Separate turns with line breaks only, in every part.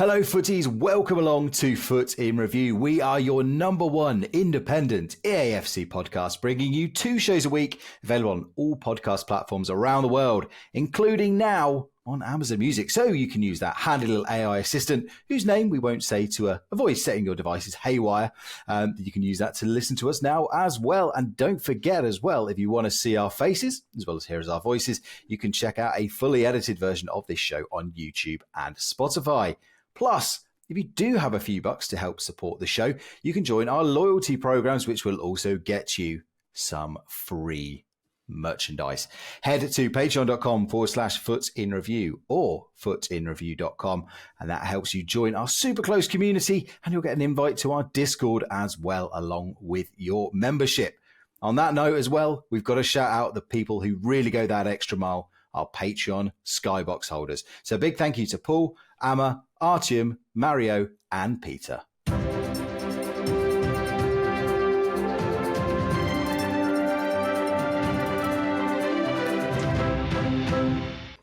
Hello footies, welcome along to Foot in Review. We are your number one independent EAFC podcast, bringing you 2 shows a week, available on all podcast platforms around the world, including now on Amazon Music. So you can use that handy little AI assistant, whose name we won't say to avoid setting your devices haywire. You can use that to listen to us now as well. And don't forget as well, if you want to see our faces, as well as hear our voices, you can check out a fully edited version of this show on YouTube and Spotify. Plus, if you do have a few bucks to help support the show, you can join our loyalty programs, which will also get you some free merchandise. Head to patreon.com/footinreview or footinreview.com, and that helps you join our super close community, and you'll get an invite to our Discord as well, along with your membership. On that note as well, we've got to shout out the people who really go that extra mile, our Patreon Skybox holders. So a big thank you to Paul, Amma, Artyom, Mario, and Peter.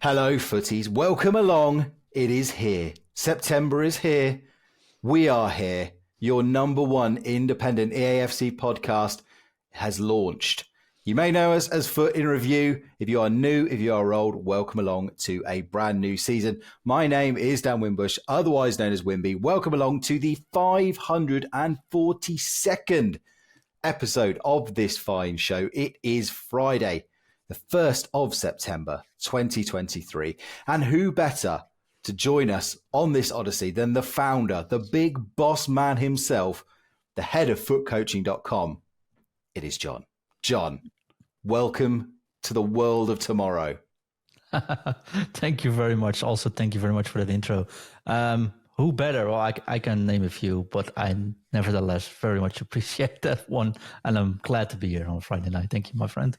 Hello, footies. Welcome along. It is here. September is here. We are here. Your number one independent EAFC podcast has launched. You may know us as Foot in Review. If you are new, if you are old, welcome along to a brand new season. My name is Dan Wimbush, otherwise known as Wimby. Welcome along to the 542nd episode of this fine show. It is Friday, the 1st of September, 2023. And who better to join us on this odyssey than the founder, the big boss man himself, the head of footcoaching.com. It is John. John, welcome to the world of tomorrow.
Thank you very much. Also, thank you very much for that intro. Who better? Well, I can name a few, but I nevertheless very much appreciate that one. And I'm glad to be here on Friday night. Thank you, my friend.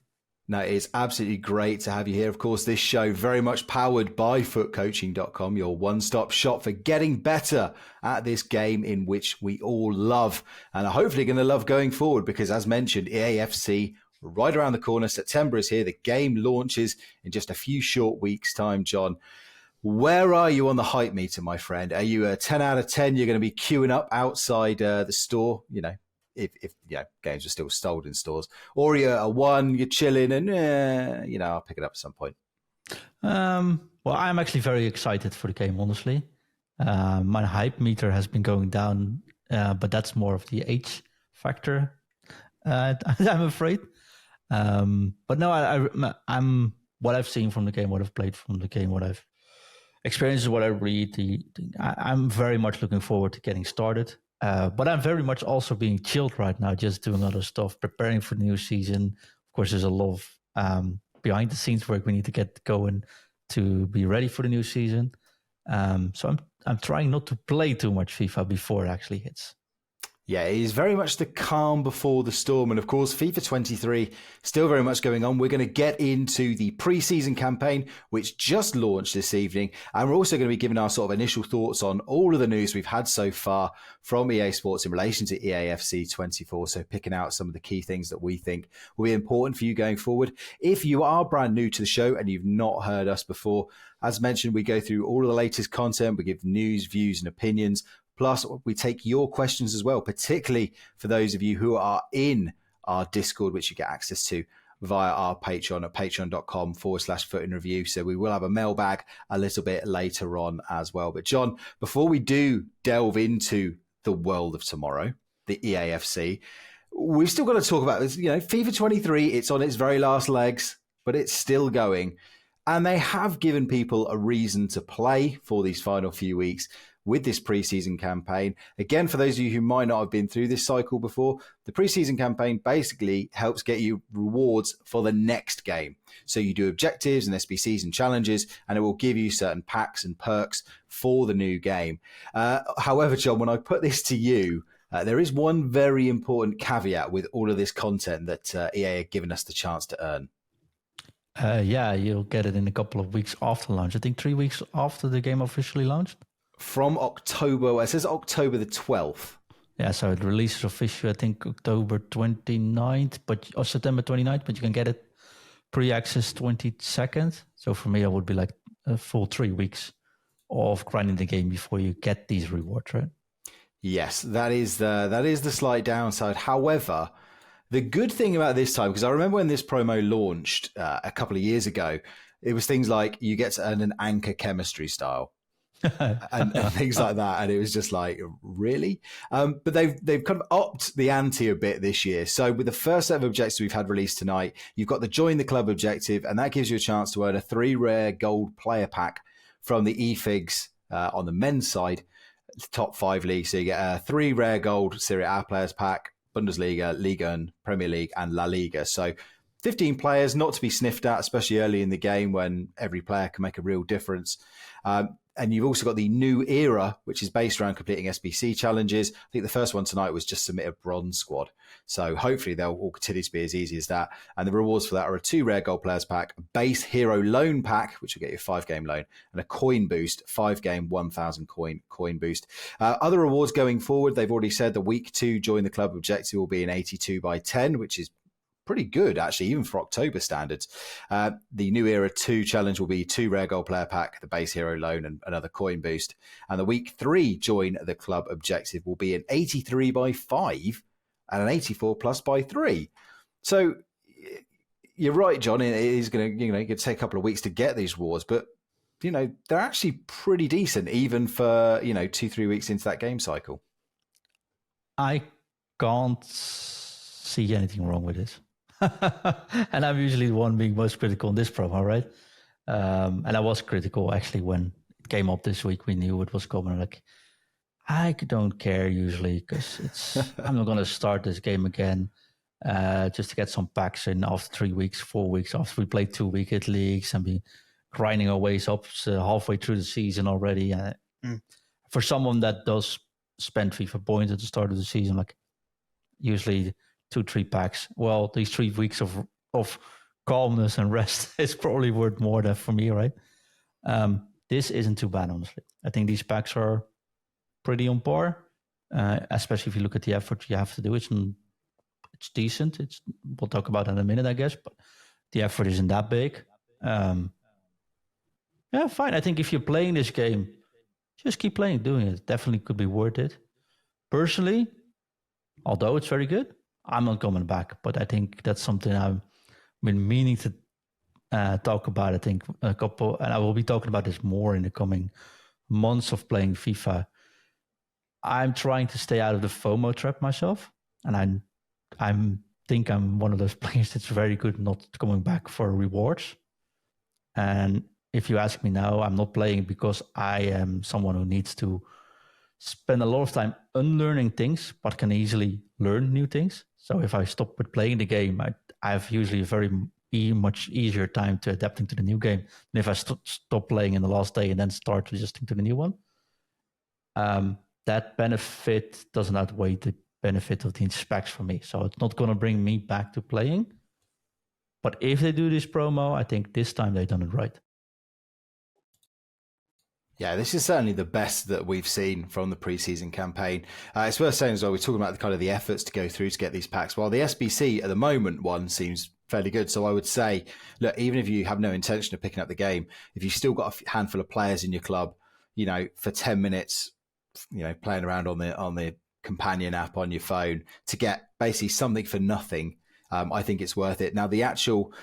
No, it's absolutely great to have you here. Of course, this show very much powered by footcoaching.com, your one-stop shop for getting better at this game in which we all love and are hopefully going to love going forward, because as mentioned, EAFC right around the corner. September is here. The game launches in just a few short weeks' time. John, where are you on the hype meter, my friend? Are you a 10 out of 10? You're going to be queuing up outside the store, you know, if games are still sold in stores, or you're a 1, you're chilling and I'll pick it up at some point.
Well, I'm actually very excited for the game, honestly. My hype meter has been going down, but that's more of the age factor, I'm afraid. But no, I'm what I've seen from the game, what I've played from the game, what I've experienced, what I read. I'm very much looking forward to getting started. But I'm very much also being chilled right now, just doing other stuff, preparing for the new season. Of course, there's a lot of behind the scenes work we need to get going to be ready for the new season. So I'm trying not to play too much FIFA before it actually hits.
Yeah, it is very much the calm before the storm. And of course, FIFA 23 still very much going on. We're going to get into the pre-season campaign, which just launched this evening. And we're also going to be giving our sort of initial thoughts on all of the news we've had so far from EA Sports in relation to EAFC 24. So picking out some of the key things that we think will be important for you going forward. If you are brand new to the show and you've not heard us before, as mentioned, we go through all of the latest content. We give news, views, and opinions. Plus, we take your questions as well, particularly for those of you who are in our Discord, which you get access to via our Patreon at patreon.com/footinreview. So we will have a mailbag a little bit later on as well. But John, before we do delve into the world of tomorrow, the EAFC, we've still got to talk about this. FIFA 23, it's on its very last legs, but it's still going. And they have given people a reason to play for these final few weeks with this preseason campaign. Again, for those of you who might not have been through this cycle before, the preseason campaign basically helps get you rewards for the next game. So you do objectives and SBCs and challenges, and it will give you certain packs and perks for the new game. However, John, when I put this to you, there is one very important caveat with all of this content that EA are giving us the chance to earn.
Yeah, you'll get it in a couple of weeks after launch. I think 3 weeks after the game officially launched.
From October, it says October the 12th.
Yeah, so it releases officially, I think, October 29th, or September 29th, but you can get it pre-access 22nd. So for me, it would be like a full 3 weeks of grinding the game before you get these rewards, right?
Yes, that is the slight downside. However, the good thing about this time, because I remember when this promo launched a couple of years ago, it was things like you get to earn an anchor chemistry style. and things like that, and it was just like, really? But they've kind of upped the ante a bit this year. So with the first set of objectives we've had released tonight, you've got the join the club objective, and that gives you a chance to earn a 3 rare gold player pack from the eFigs on the men's side, top 5 leagues. So you get a 3 rare gold Serie A players pack, Bundesliga, Liga 1, Premier League, and La Liga. So 15 players, not to be sniffed at, especially early in the game when every player can make a real difference. And you've also got the new era, which is based around completing SBC challenges. I think the first one tonight was just submit a bronze squad. So hopefully they'll all continue to be as easy as that. And the rewards for that are a 2 rare gold players pack, a base hero loan pack, which will get you a 5-game loan, and a coin boost, 5-game 1,000 coin boost. Other rewards going forward, they've already said the week 2 join the club objective will be an 82 by 10, which is pretty good, actually, even for October standards. The New Era 2 challenge will be 2 rare gold player pack, the base hero loan, and another coin boost. And the week 3 join the club objective will be an 83 by 5 and an 84 plus by 3. So you're right, John. It is going to take a couple of weeks to get these rewards, but they're actually pretty decent, even for 2-3 weeks into that game cycle.
I can't see anything wrong with this. And I'm usually the one being most critical in this promo, right? And I was critical actually when it came up this week. We knew it was coming. Like, I don't care usually because I'm not going to start this game again just to get some packs in after 3 weeks, 4 weeks after we played 2 weekend leagues and be grinding our ways up halfway through the season already. For someone that does spend FIFA points at the start of the season, like usually 2-3 packs. Well, these 3 weeks of calmness and rest is probably worth more than for me, right? This isn't too bad, honestly. I think these packs are pretty on par, especially if you look at the effort you have to do. It's decent. We'll talk about that in a minute, I guess, but the effort isn't that big. Yeah, fine. I think if you're playing this game, just keep playing, doing it. Definitely could be worth it. Personally, although it's very good, I'm not coming back, but I think that's something I've been meaning to talk about. I think and I will be talking about this more in the coming months of playing FIFA. I'm trying to stay out of the FOMO trap myself, and I think I'm one of those players that's very good not coming back for rewards. And if you ask me now, I'm not playing because I am someone who needs to spend a lot of time unlearning things, but can easily learn new things. So if I stop with playing the game, I have usually a much easier time to adapting to the new game than if I stop playing in the last day and then start adjusting to the new one. That benefit doesn't outweigh the benefit of the specs for me. So it's not going to bring me back to playing. But if they do this promo, I think this time they've done it right.
Yeah, this is certainly the best that we've seen from the preseason campaign. It's worth saying as well, we're talking about the efforts to go through to get these packs. While the SBC at the moment one seems fairly good. So I would say, look, even if you have no intention of picking up the game, if you've still got a handful of players in your club, for 10 minutes, playing around on the companion app on your phone to get basically something for nothing, I think it's worth it. Now, the actual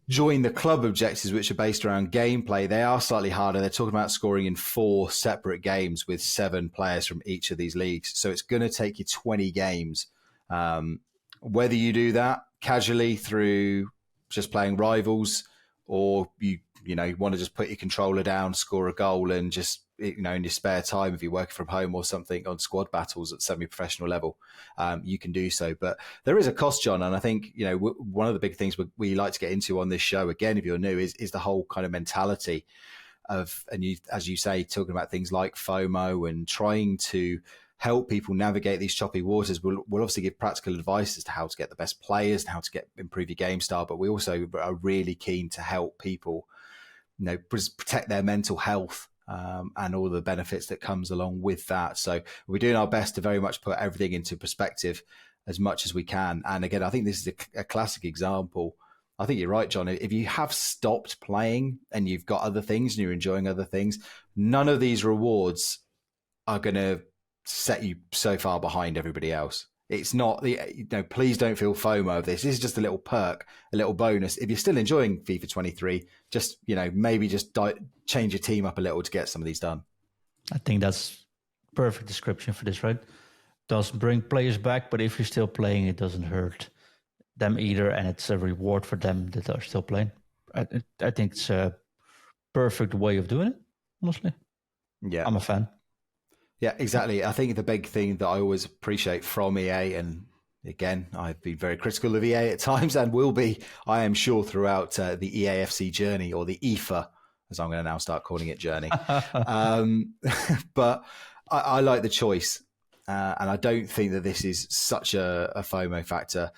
join the club objectives, which are based around gameplay, they are slightly harder. They're talking about scoring in 4 separate games with 7 players from each of these leagues. So it's going to take you 20 games. Whether you do that casually through just playing rivals, or you want to just put your controller down, score a goal, and just in your spare time, if you're working from home or something, on squad battles at semi-professional level, you can do so. But there is a cost, John, and I think one of the big things we like to get into on this show, again, if you're new, is the whole kind of mentality of, and you, as you say, talking about things like FOMO and trying to help people navigate these choppy waters. We'll obviously give practical advice as to how to get the best players and how to improve your game style, but we also are really keen to help people protect their mental health and all the benefits that comes along with that. So we're doing our best to very much put everything into perspective as much as we can. And again, I think this is a classic example. I think you're right, John. If you have stopped playing and you've got other things and you're enjoying other things, none of these rewards are going to set you so far behind everybody else. It's not please don't feel FOMO of this. This is just a little perk, a little bonus. If you're still enjoying FIFA 23, just, maybe just change your team up a little to get some of these done.
I think that's perfect description for this, right? Doesn't bring players back, but if you're still playing, it doesn't hurt them either, and it's a reward for them that are still playing. I think it's a perfect way of doing it, honestly.
Yeah.
I'm a fan.
Yeah, exactly. I think the big thing that I always appreciate from EA, and again, I've been very critical of EA at times and will be, I am sure, throughout the EAFC journey, or the EFA, as I'm going to now start calling it, journey. But I like the choice. And I don't think that this is such a FOMO factor.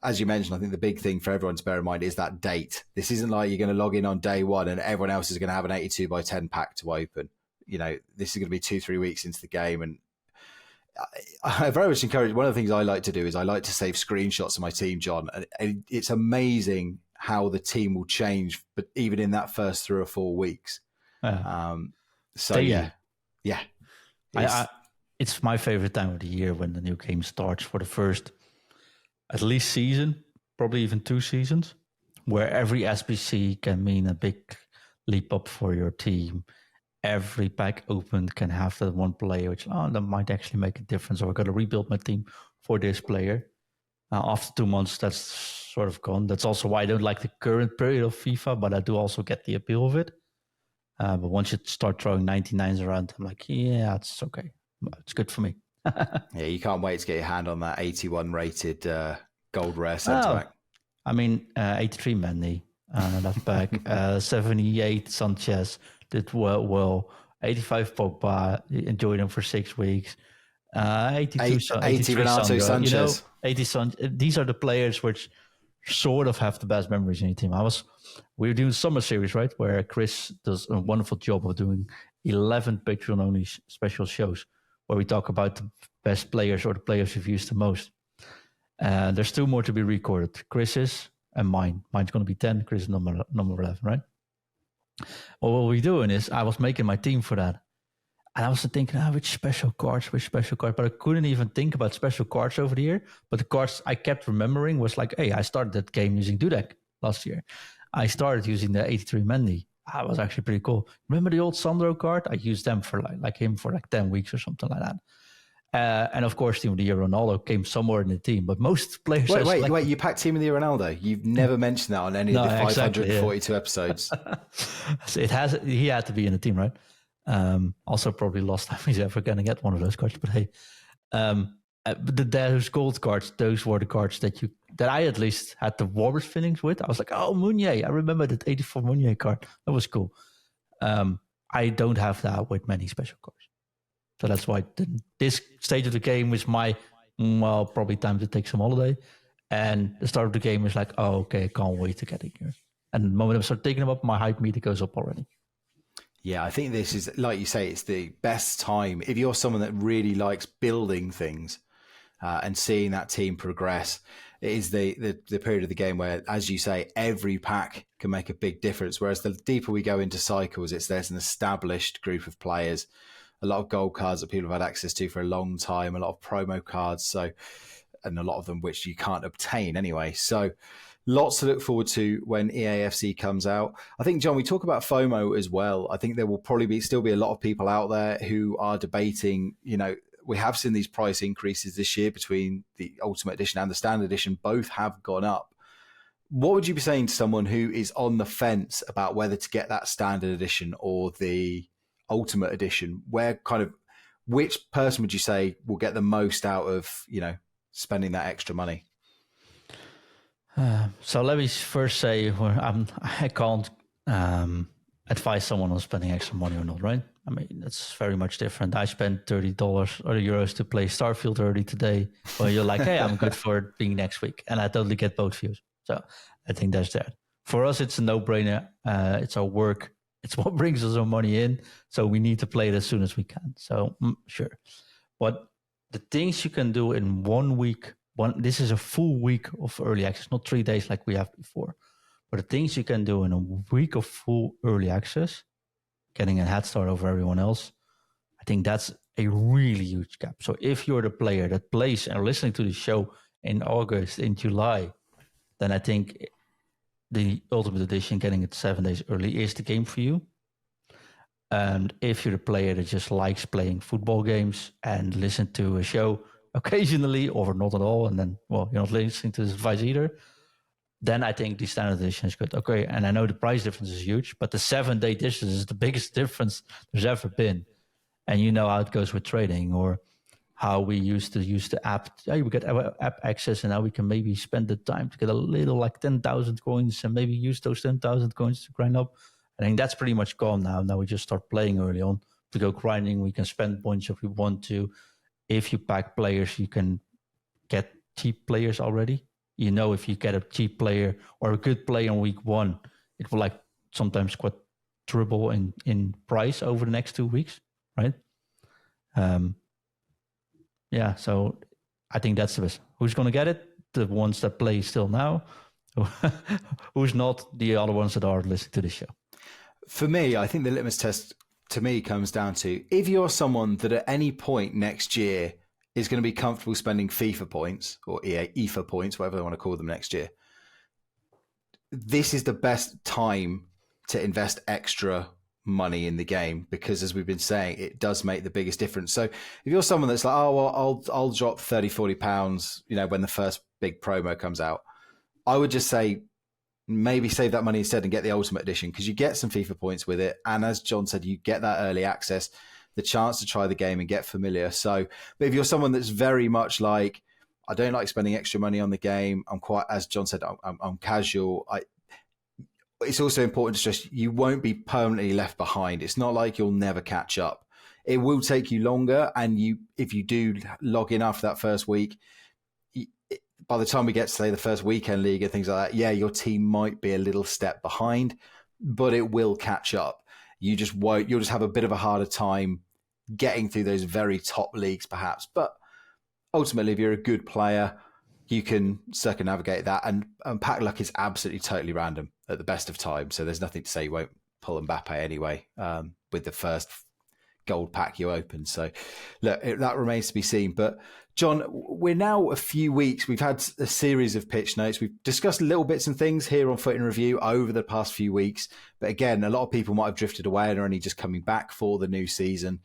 As you mentioned, I think the big thing for everyone to bear in mind is that date. This isn't like you're going to log in on day one and everyone else is going to have an 82 by 10 pack to open. This is going to be 2-3 weeks into the game. And I very much encourage, one of the things I like to do is I like to save screenshots of my team, John. And it's amazing how the team will change, but even in that first 3 or 4 weeks.
It's my favorite time of the year when the new game starts for the first, at least season, probably even 2 seasons, where every SBC can mean a big leap up for your team. Every pack opened can have that one player, which that might actually make a difference. Or I've got to rebuild my team for this player. After 2 months, that's sort of gone. That's also why I don't like the current period of FIFA, but I do also get the appeal of it. But once you start throwing 99s around, I'm like, yeah, it's okay. It's good for me.
Yeah, you can't wait to get your hand on that 81 rated gold rare centre back.
I mean, 83 Mendy, left back, 78 Sanchez did well, 85 Pogba, enjoyed him for 6 weeks, 80
Renato Sanchez.
80 Sanchez. These are the players which sort of have the best memories in your team. We were doing summer series, right, where Chris does a wonderful job of doing 11 Patreon-only special shows where we talk about the best players or the players we've used the most. There's 2 more to be recorded. Chris's and mine. Mine's going to be 10. Chris is number 11, right? Well, what we're doing is I was making my team for that. And I was thinking, which special cards. But I couldn't even think about special cards over the year. But the cards I kept remembering was like, hey, I started that game using Dudek last year. I started using the 83 Mendy. That was actually pretty cool. Remember the old Sandro card? I used them for like 10 weeks or something like that. And of course, Team of the Year Ronaldo came somewhere in the team, but most players.
Wait! You packed Team of the Year Ronaldo? You've never mentioned that on any of the 542 episodes.
So he had to be in the team, right? Also, probably last time he's ever going to get one of those cards. But hey, those gold cards, those were the cards that I at least had the warmest feelings with. I was like, oh, Meunier! I remember that 84 Meunier card. That was cool. I don't have that with many special cards. So that's why this stage of the game is probably time to take some holiday. And the start of the game is like, oh, okay, I can't wait to get in here. And the moment I start taking them up, my hype meter goes up already.
Yeah, I think this is, like you say, it's the best time. If you're someone that really likes building things and seeing that team progress, it is the period of the game where, as you say, every pack can make a big difference. Whereas the deeper we go into cycles, there's an established group of players, a lot of gold cards that people have had access to for a long time, a lot of promo cards, and a lot of them which you can't obtain anyway. So lots to look forward to when EAFC comes out. I think, John, we talk about FOMO as well. I think there will probably still be a lot of people out there who are debating, we have seen these price increases this year between the Ultimate Edition and the Standard Edition. Both have gone up. What would you be saying to someone who is on the fence about whether to get that Standard Edition or the Ultimate Edition? Which person would you say will get the most out of, spending that extra money?
So let me first say I can't advise someone on spending extra money or not, right? I mean, that's very much different. I spent $30 or euros to play Starfield early today. Well, you're like, hey, I'm good for it being next week. And I totally get both views. So I think that's that. For us, it's a no-brainer. It's our work. It's what brings us our money in. So we need to play it as soon as we can. So sure. But the things you can do in 1 week, this is a full week of early access, not 3 days like we have before. But the things you can do in a week of full early access getting a head start over everyone else. I think that's a really huge gap. So if you're the player that plays and listening to the show in August, in July, then I think the Ultimate Edition, getting it 7 days early, is the game for you. And if you're a player that just likes playing football games and listen to a show occasionally or not at all, and then, well, you're not listening to this advice either, then I think the standard edition is good. Okay, and I know the price difference is huge, but the 7-day edition is the biggest difference there's ever been. And you know how it goes with trading, or how we used to use the app. We get app access, and now we can maybe spend the time to get a little, like 10,000 coins, and maybe use those 10,000 coins to grind up. I think that's pretty much gone now. Now we just start playing early on to go grinding. We can spend points if we want to. If you pack players, you can get cheap players already. You know, if you get a cheap player or a good player in week 1, it will like sometimes quadruple in price over the next 2 weeks, right? Yeah, so I think that's the best. Who's going to get it? The ones that play still now. Who's not? The other ones that are listening to the show.
For me, I think the litmus test to me comes down to if you're someone that at any point next year is going to be comfortable spending FIFA points or EAFC points, whatever they want to call them next year, this is the best time to invest extra money in the game, because as we've been saying, it does make the biggest difference. So if you're someone that's like, oh, well, I'll drop 30, 40 pounds, when the first big promo comes out, I would just say, maybe save that money instead and get the Ultimate Edition, because you get some FIFA points with it. And as John said, you get that early access, the chance to try the game and get familiar. So, but if you're someone that's very much like, I don't like spending extra money on the game, I'm quite, as John said, I'm casual. It's also important to stress you won't be permanently left behind. It's not like you'll never catch up. It will take you longer. And if you do log in after that first week, by the time we get to, say, the first weekend league and things like that, yeah, your team might be a little step behind, but it will catch up. You just won't. You'll just have a bit of a harder time getting through those very top leagues, perhaps. But ultimately, if you're a good player, you can circumnavigate that. And pack luck is absolutely totally random at the best of times. So there's nothing to say you won't pull Mbappe anyway with the first gold pack you open. So look, that remains to be seen. But John, we're now a few weeks. We've had a series of pitch notes. We've discussed little bits and things here on Foot in Review over the past few weeks. But again, a lot of people might have drifted away and are only just coming back for the new season.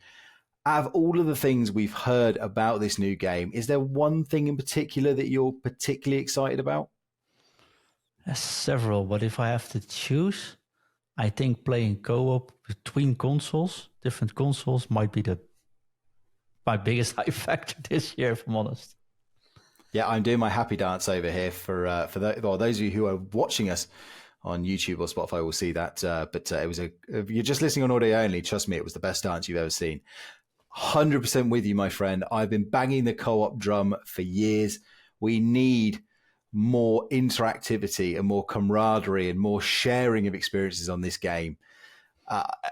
Out of all of the things we've heard about this new game, is there one thing in particular that you're particularly excited about?
There's several, but if I have to choose, I think playing co-op between consoles, different consoles, might be my biggest hype factor this year, if I'm honest.
Yeah, I'm doing my happy dance over here for those of you who are watching us on YouTube or Spotify will see that. But it was if you're just listening on audio only, trust me, it was the best dance you've ever seen. 100% with you, my friend. I've been banging the co-op drum for years. We need more interactivity and more camaraderie and more sharing of experiences on this game.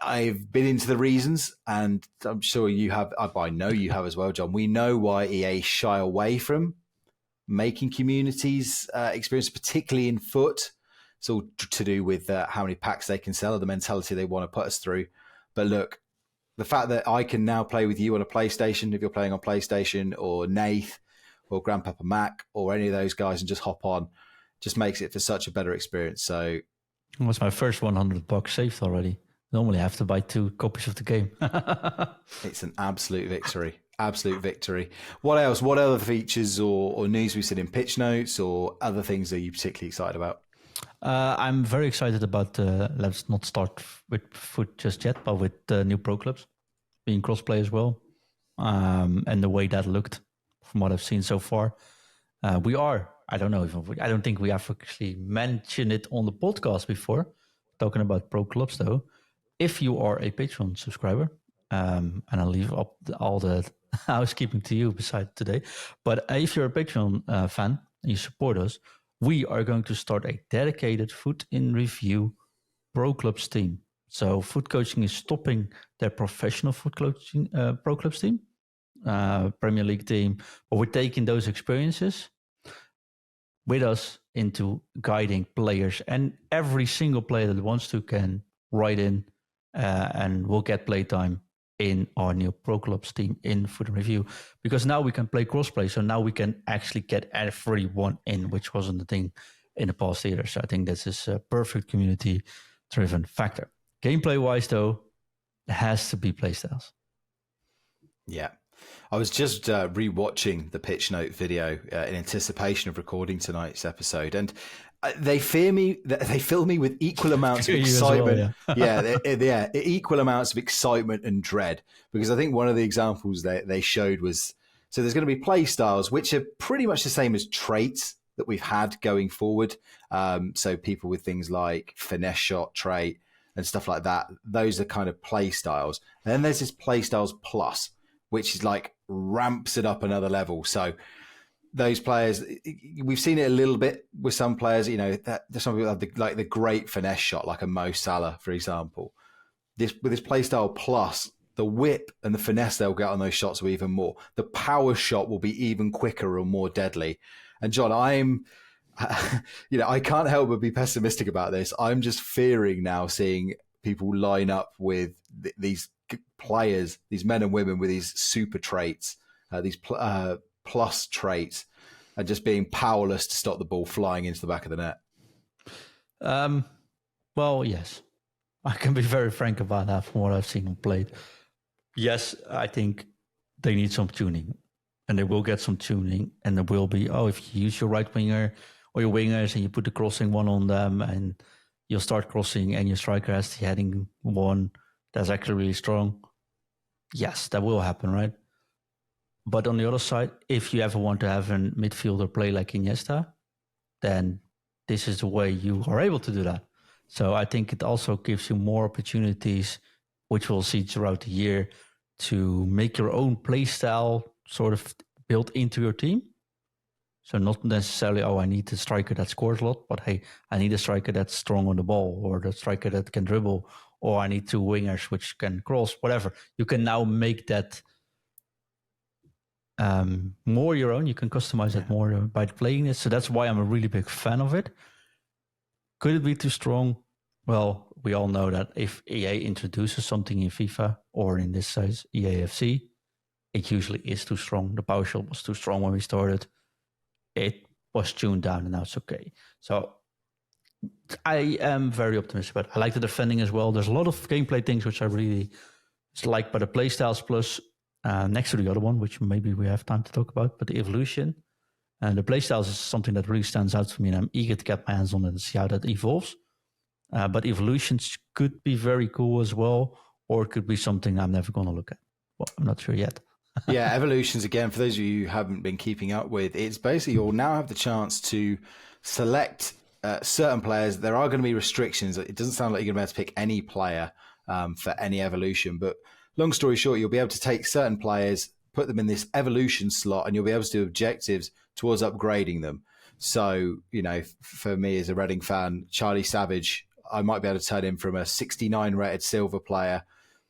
I've been into the reasons, and I'm sure you have. I know you have as well, John. We know why EA shy away from making communities experience, particularly in foot. It's all to do with how many packs they can sell, or the mentality they want to put us through. But look, the fact that I can now play with you on a PlayStation, if you're playing on PlayStation, or Nath, or Grandpapa Mac, or any of those guys, and just hop on, just makes it for such a better experience. So,
it was my first $100 saved already. Normally I have to buy 2 copies of the game.
It's an absolute victory. Absolute victory. What else? What other features or news we've seen in pitch notes or other things are you particularly excited about?
I'm very excited about, let's not start with foot just yet, but with new pro clubs being crossplay as well. And the way that looked from what I've seen so far. I don't think we have actually mentioned it on the podcast before, talking about pro clubs though. If you are a Patreon subscriber, and I'll leave up all the housekeeping to you beside today, but if you're a Patreon fan and you support us, we are going to start a dedicated Foot in Review pro clubs team. So Foot Coaching is stopping their professional foot coaching pro clubs team, Premier League team, but we're taking those experiences with us into guiding players, and every single player that wants to can write in and will get playtime in our new Pro Clubs team in Food and Review, because now we can play crossplay. So now we can actually get everyone in, which wasn't the thing in the past either. So I think this is a perfect community-driven factor. Gameplay-wise, though, it has to be playstyles.
Yeah. I was just rewatching the pitch note video in anticipation of recording tonight's episode, and they fill me with equal amounts of excitement.
Well, yeah.
Equal amounts of excitement and dread, because I think one of the examples they showed was, so there's going to be play styles which are pretty much the same as traits that we've had going forward. So people with things like finesse shot trait and stuff like that, those are kind of play styles. And then there's this play styles plus, which is like ramps it up another level. So those players, we've seen it a little bit with some players, that some people have the great finesse shot, like a Mo Salah, for example. With this playstyle plus, the whip and the finesse they'll get on those shots are even more. The power shot will be even quicker and more deadly. And John, I can't help but be pessimistic about this. I'm just fearing now seeing people line up with these players, these men and women with these super traits, these plus traits, and just being powerless to stop the ball flying into the back of the net.
Well, yes, I can be very frank about that from what I've seen them played. Yes, I think they need some tuning, and they will get some tuning, and there will be, if you use your right winger or your wingers and you put the crossing one on them, and you'll start crossing and your striker has the heading one that's actually really strong. Yes, that will happen, right? But on the other side, if you ever want to have a midfielder play like Iniesta, then this is the way you are able to do that. So I think it also gives you more opportunities, which we'll see throughout the year, to make your own play style sort of built into your team. So not necessarily, I need a striker that scores a lot, but hey, I need a striker that's strong on the ball, or the striker that can dribble, or I need two wingers which can cross, whatever. You can now make that more your own. You can customize it more by playing it. So that's why I'm a really big fan of it. Could it be too strong? Well, we all know that if EA introduces something in FIFA, or in this size EAFC, it usually is too strong. The PowerShell was too strong when we started. It was tuned down and now it's okay. So I am very optimistic about it. I like the defending as well. There's a lot of gameplay things which I really like, by the playstyles plus next to the other one, which maybe we have time to talk about, but the evolution. And the playstyles is something that really stands out for me, and I'm eager to get my hands on it and see how that evolves. But evolutions could be very cool as well, or it could be something I'm never going to look at. Well, I'm not sure yet.
Yeah, evolutions, again, for those of you who haven't been keeping up with, it's basically you'll now have the chance to select certain players. There are going to be restrictions. It doesn't sound like you're going to be able to pick any player for any evolution, but long story short, you'll be able to take certain players, put them in this evolution slot, and you'll be able to do objectives towards upgrading them. So, for me as a Reading fan, Charlie Savage, I might be able to turn him from a 69 rated silver player,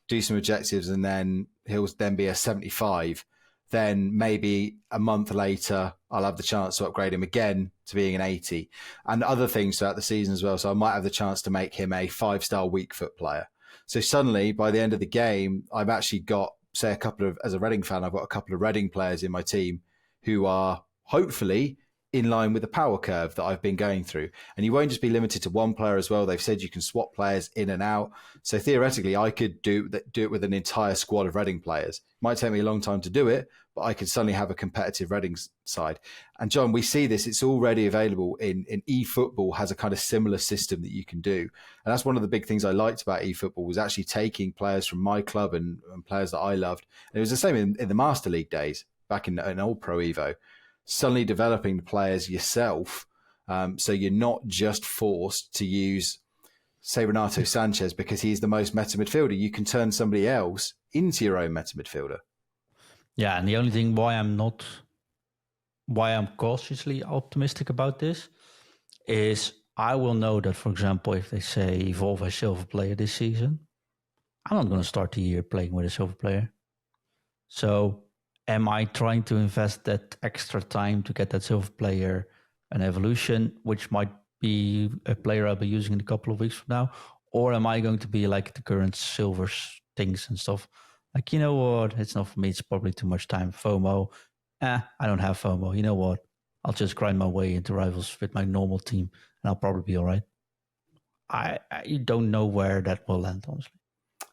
do some objectives, and then he'll then be a 75. Then maybe a month later, I'll have the chance to upgrade him again to being an 80, and other things throughout the season as well. So I might have the chance to make him a 5-star weak foot player. So suddenly, by the end of the game, I've actually got, say, as a Reading fan, I've got a couple of Reading players in my team who are hopefully in line with the power curve that I've been going through. And you won't just be limited to one player as well. They've said you can swap players in and out. So theoretically, I could do it with an entire squad of Reading players. It might take me a long time to do it, but I could suddenly have a competitive Reading side. And John, we see this. It's already available in eFootball, has a kind of similar system that you can do. And that's one of the big things I liked about eFootball, was actually taking players from my club and players that I loved. And it was the same in the Master League days, back in old Pro Evo. Suddenly developing the players yourself, so you're not just forced to use, say, Renato Sanchez because he's the most meta midfielder. You can turn somebody else into your own meta midfielder.
Yeah, and the only thing why I'm cautiously optimistic about this is I will know that, for example, if they say evolve a silver player this season, I'm not going to start the year playing with a silver player. So am I trying to invest that extra time to get that silver player an evolution, which might be a player I'll be using in a couple of weeks from now? Or am I going to be like the current silver things and stuff? Like, you know what? It's not for me. It's probably too much time. FOMO. I don't have FOMO. You know what? I'll just grind my way into rivals with my normal team and I'll probably be all right. I don't know where that will land, honestly.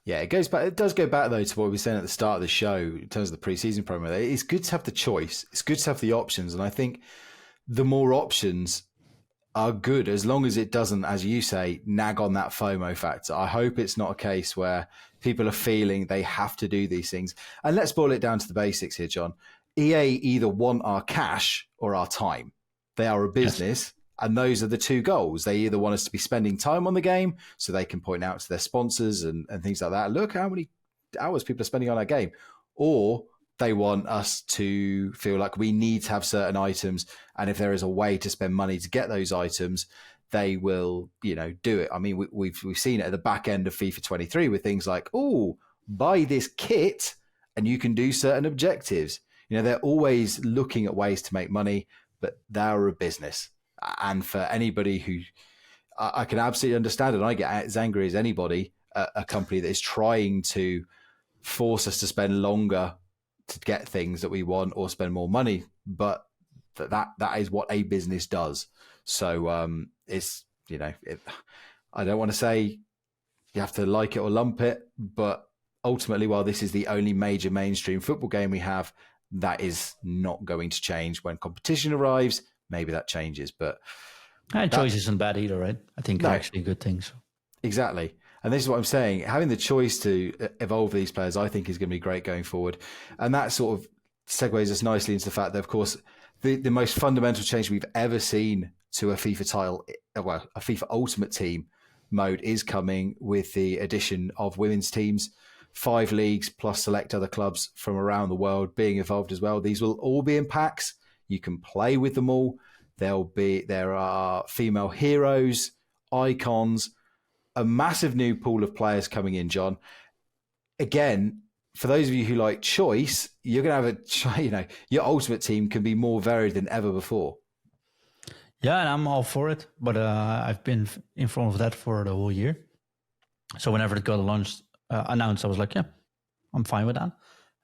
Yeah, it goes back. It does go back though to what we were saying at the start of the show in terms of the preseason promo. It's good to have the choice. It's good to have the options, and I think the more options are good as long as it doesn't, as you say, nag on that FOMO factor. I hope it's not a case where people are feeling they have to do these things. And let's boil it down to the basics here, John. EA either want our cash or our time. They are a business. Yes. And those are the two goals. They either want us to be spending time on the game so they can point out to their sponsors and things like that. Look how many hours people are spending on our game. Or they want us to feel like we need to have certain items. And if there is a way to spend money to get those items, they will, do it. I mean, we've seen it at the back end of FIFA 23 with things like, oh, buy this kit and you can do certain objectives. They're always looking at ways to make money, but they're a business. And for anybody who I can absolutely understand, and I get as angry as anybody, a company that is trying to force us to spend longer to get things that we want or spend more money, but that is what a business does. So it's, I don't want to say you have to like it or lump it, but ultimately, while this is the only major mainstream football game we have, that is not going to change when competition arrives. Maybe that changes, but
choice isn't bad either, right? I think they're actually good things.
Exactly. And this is what I'm saying. Having the choice to evolve these players, I think, is going to be great going forward. And that sort of segues us nicely into the fact that, of course, the most fundamental change we've ever seen to a FIFA title, well, a FIFA Ultimate Team mode is coming with the addition of women's teams, 5 leagues plus select other clubs from around the world being involved as well. These will all be in packs. You can play with them all. There are female heroes, icons, a massive new pool of players coming in, John. Again, for those of you who like choice, you're going to have your ultimate team can be more varied than ever before.
Yeah, and I'm all for it. But I've been in front of that for the whole year. So whenever it got announced, I was like, yeah, I'm fine with that.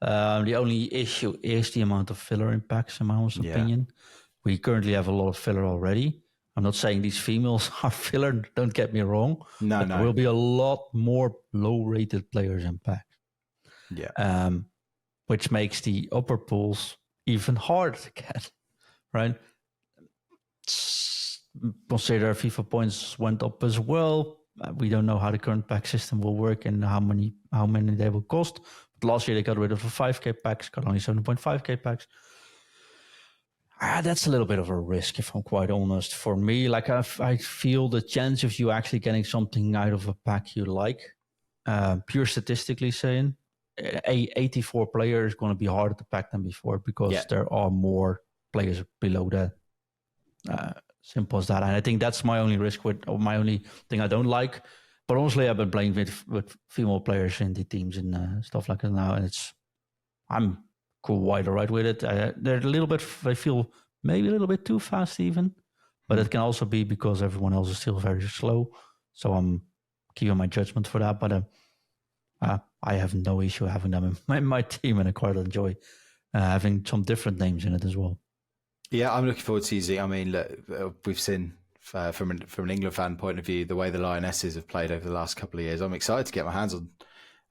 The only issue is the amount of filler impacts, in my own opinion. We currently have a lot of filler already. I'm not saying these females are filler, don't get me wrong. No. There will be a lot more low-rated players in packs.
Yeah.
Which makes the upper pools even harder to get, right? Consider FIFA points went up as well. We don't know how the current pack system will work and how many they will cost. But last year they got rid of the 5K packs, got only 7.5K packs. That's a little bit of a risk, if I'm quite honest. For me, like I feel the chance of you actually getting something out of a pack you like, pure statistically saying, 84 player is going to be harder to pack than before because there are more players below that. Simple as that. And I think that's my only risk or my only thing I don't like. But honestly, I've been playing with female players in the teams and stuff like that now, and I'm quite all right with it. They're a little bit, I feel maybe a little bit too fast even, but it can also be because everyone else is still very slow. So I'm keeping my judgment for that. But I have no issue having them in my team, and I quite enjoy having some different names in it as well.
Yeah, I'm looking forward to using. I mean, look, we've seen from an England fan point of view the way the Lionesses have played over the last couple of years. I'm excited to get my hands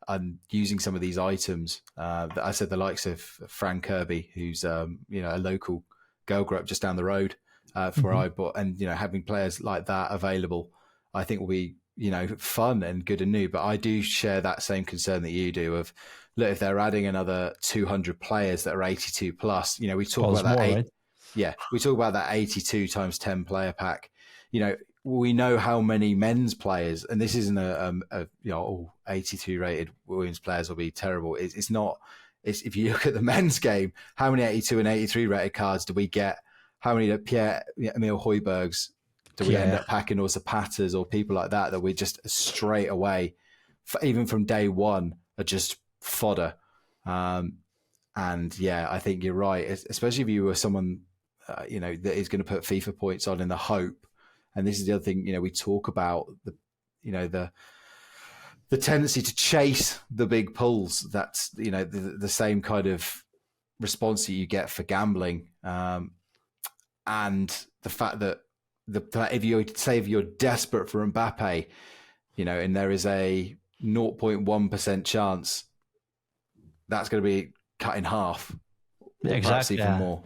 on using some of these items. That I said the likes of Fran Kirby, who's a local girl group just down the road for where I bought, and having players like that available, I think will be fun and good and new. But I do share that same concern that you do of, look, if they're adding another 200 players that are 82 plus, we talk about that.
Right?
Yeah, we talk about that 82 times 10 player pack. We know how many men's players, and this isn't a 82 rated women's players will be terrible. It's not. It's if you look at the men's game, how many 82 and 83 rated cards do we get? How many Pierre-Emile Højbjergs do we end up packing, or Zapatas, or people like that we just straight away, even from day one, are just fodder. And yeah, I think you're right, especially if you were someone that is going to put FIFA points on in the hope. And this is the other thing, we talk about the tendency to chase the big pulls. That's the same kind of response that you get for gambling, and the fact that if you're desperate for Mbappe, and there is a 0.1% chance that's going to be cut in half, or perhaps even more.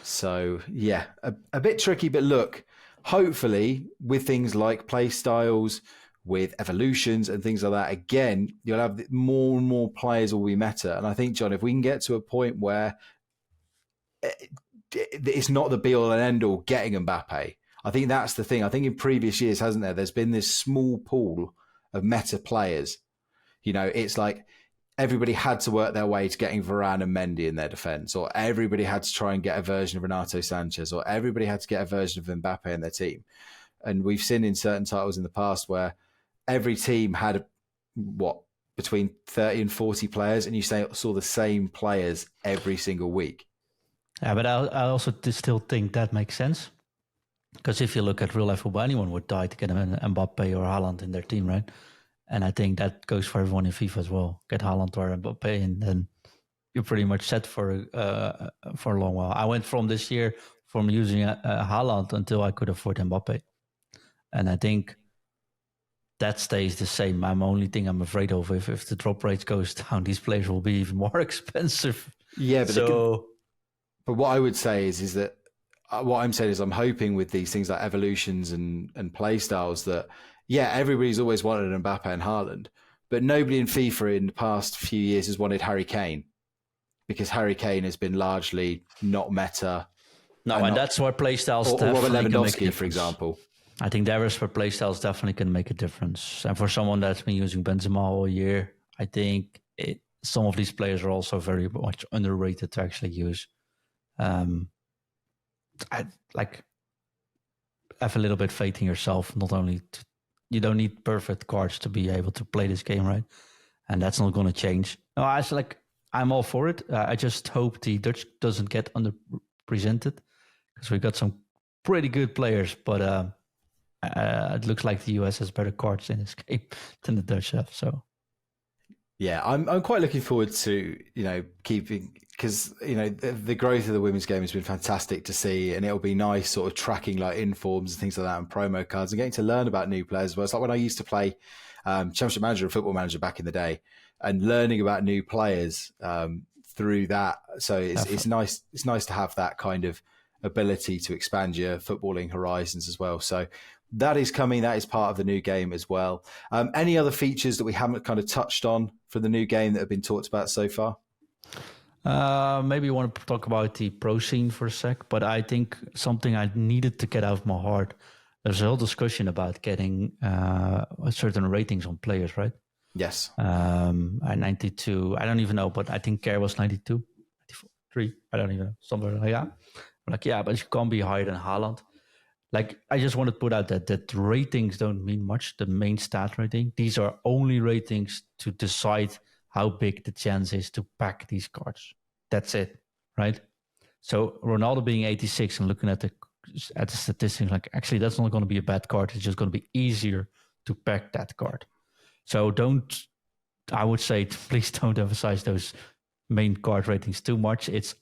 So yeah, a bit tricky, but look, hopefully with things like play styles, with evolutions and things like that, again, you'll have more and more players will be meta. And I think, John, if we can get to a point where it's not the be all and end all getting Mbappe, I think that's the thing. I think in previous years, hasn't there? There's been this small pool of meta players. It's like everybody had to work their way to getting Varane and Mendy in their defence, or everybody had to try and get a version of Renato Sanchez, or everybody had to get a version of Mbappe in their team. And we've seen in certain titles in the past where every team had between 30 and 40 players, and you saw the same players every single week.
Yeah, but I also still think that makes sense. Because if you look at real life football, anyone would die to get an Mbappe or Haaland in their team, right? And I think that goes for everyone in FIFA as well. Get Haaland or Mbappe, and then you're pretty much set for a long while. I went from this year from using Haaland until I could afford Mbappe. And I think that stays the same. Only thing I'm afraid of, if the drop rate goes down, these players will be even more expensive.
Yeah, but what I would say is that what I'm saying is I'm hoping with these things like evolutions and play styles that, yeah, everybody's always wanted an Mbappe and Haaland, but nobody in FIFA in the past few years has wanted Harry Kane, because Harry Kane has been largely not meta.
No, and that's where play styles
or
definitely
Robert
can make a
Lewandowski, for example.
I think there is where play styles definitely can make a difference. And for someone that's been using Benzema all year, I think some of these players are also very much underrated to actually use. I have a little bit faith in yourself. Not only you don't need perfect cards to be able to play this game, right? And that's not going to change. No, I'm all for it. I just hope the Dutch doesn't get underrepresented, because we got some pretty good players, but it looks like the US has better cards in this game than the Dutch have. So
yeah, I'm quite looking forward to keeping, because the growth of the women's game has been fantastic to see, and it'll be nice sort of tracking like informs and things like that and promo cards and getting to learn about new players as well. It's like when I used to play Championship Manager and Football Manager back in the day, and learning about new players through that. So it's nice. It's nice to have that kind of ability to expand your footballing horizons as well. So that is coming. That is part of the new game as well. Any other features that we haven't kind of touched on for the new game that have been talked about so far?
Maybe you want to talk about the pro scene for a sec, but I think something I needed to get out of my heart. There's a whole discussion about getting certain ratings on players, right?
Yes.
92. I don't even know, but I think Kerr was 92, 93. I don't even know. Somewhere like that. Yeah, but you can't be higher than Haaland. I just want to put out that ratings don't mean much. The main stat rating, these are only ratings to decide how big the chance is to pack these cards. That's it, right? So Ronaldo being 86 and looking at the statistics, actually that's not going to be a bad card. It's just going to be easier to pack that card. So I would say, please don't emphasize those main card ratings too much. It's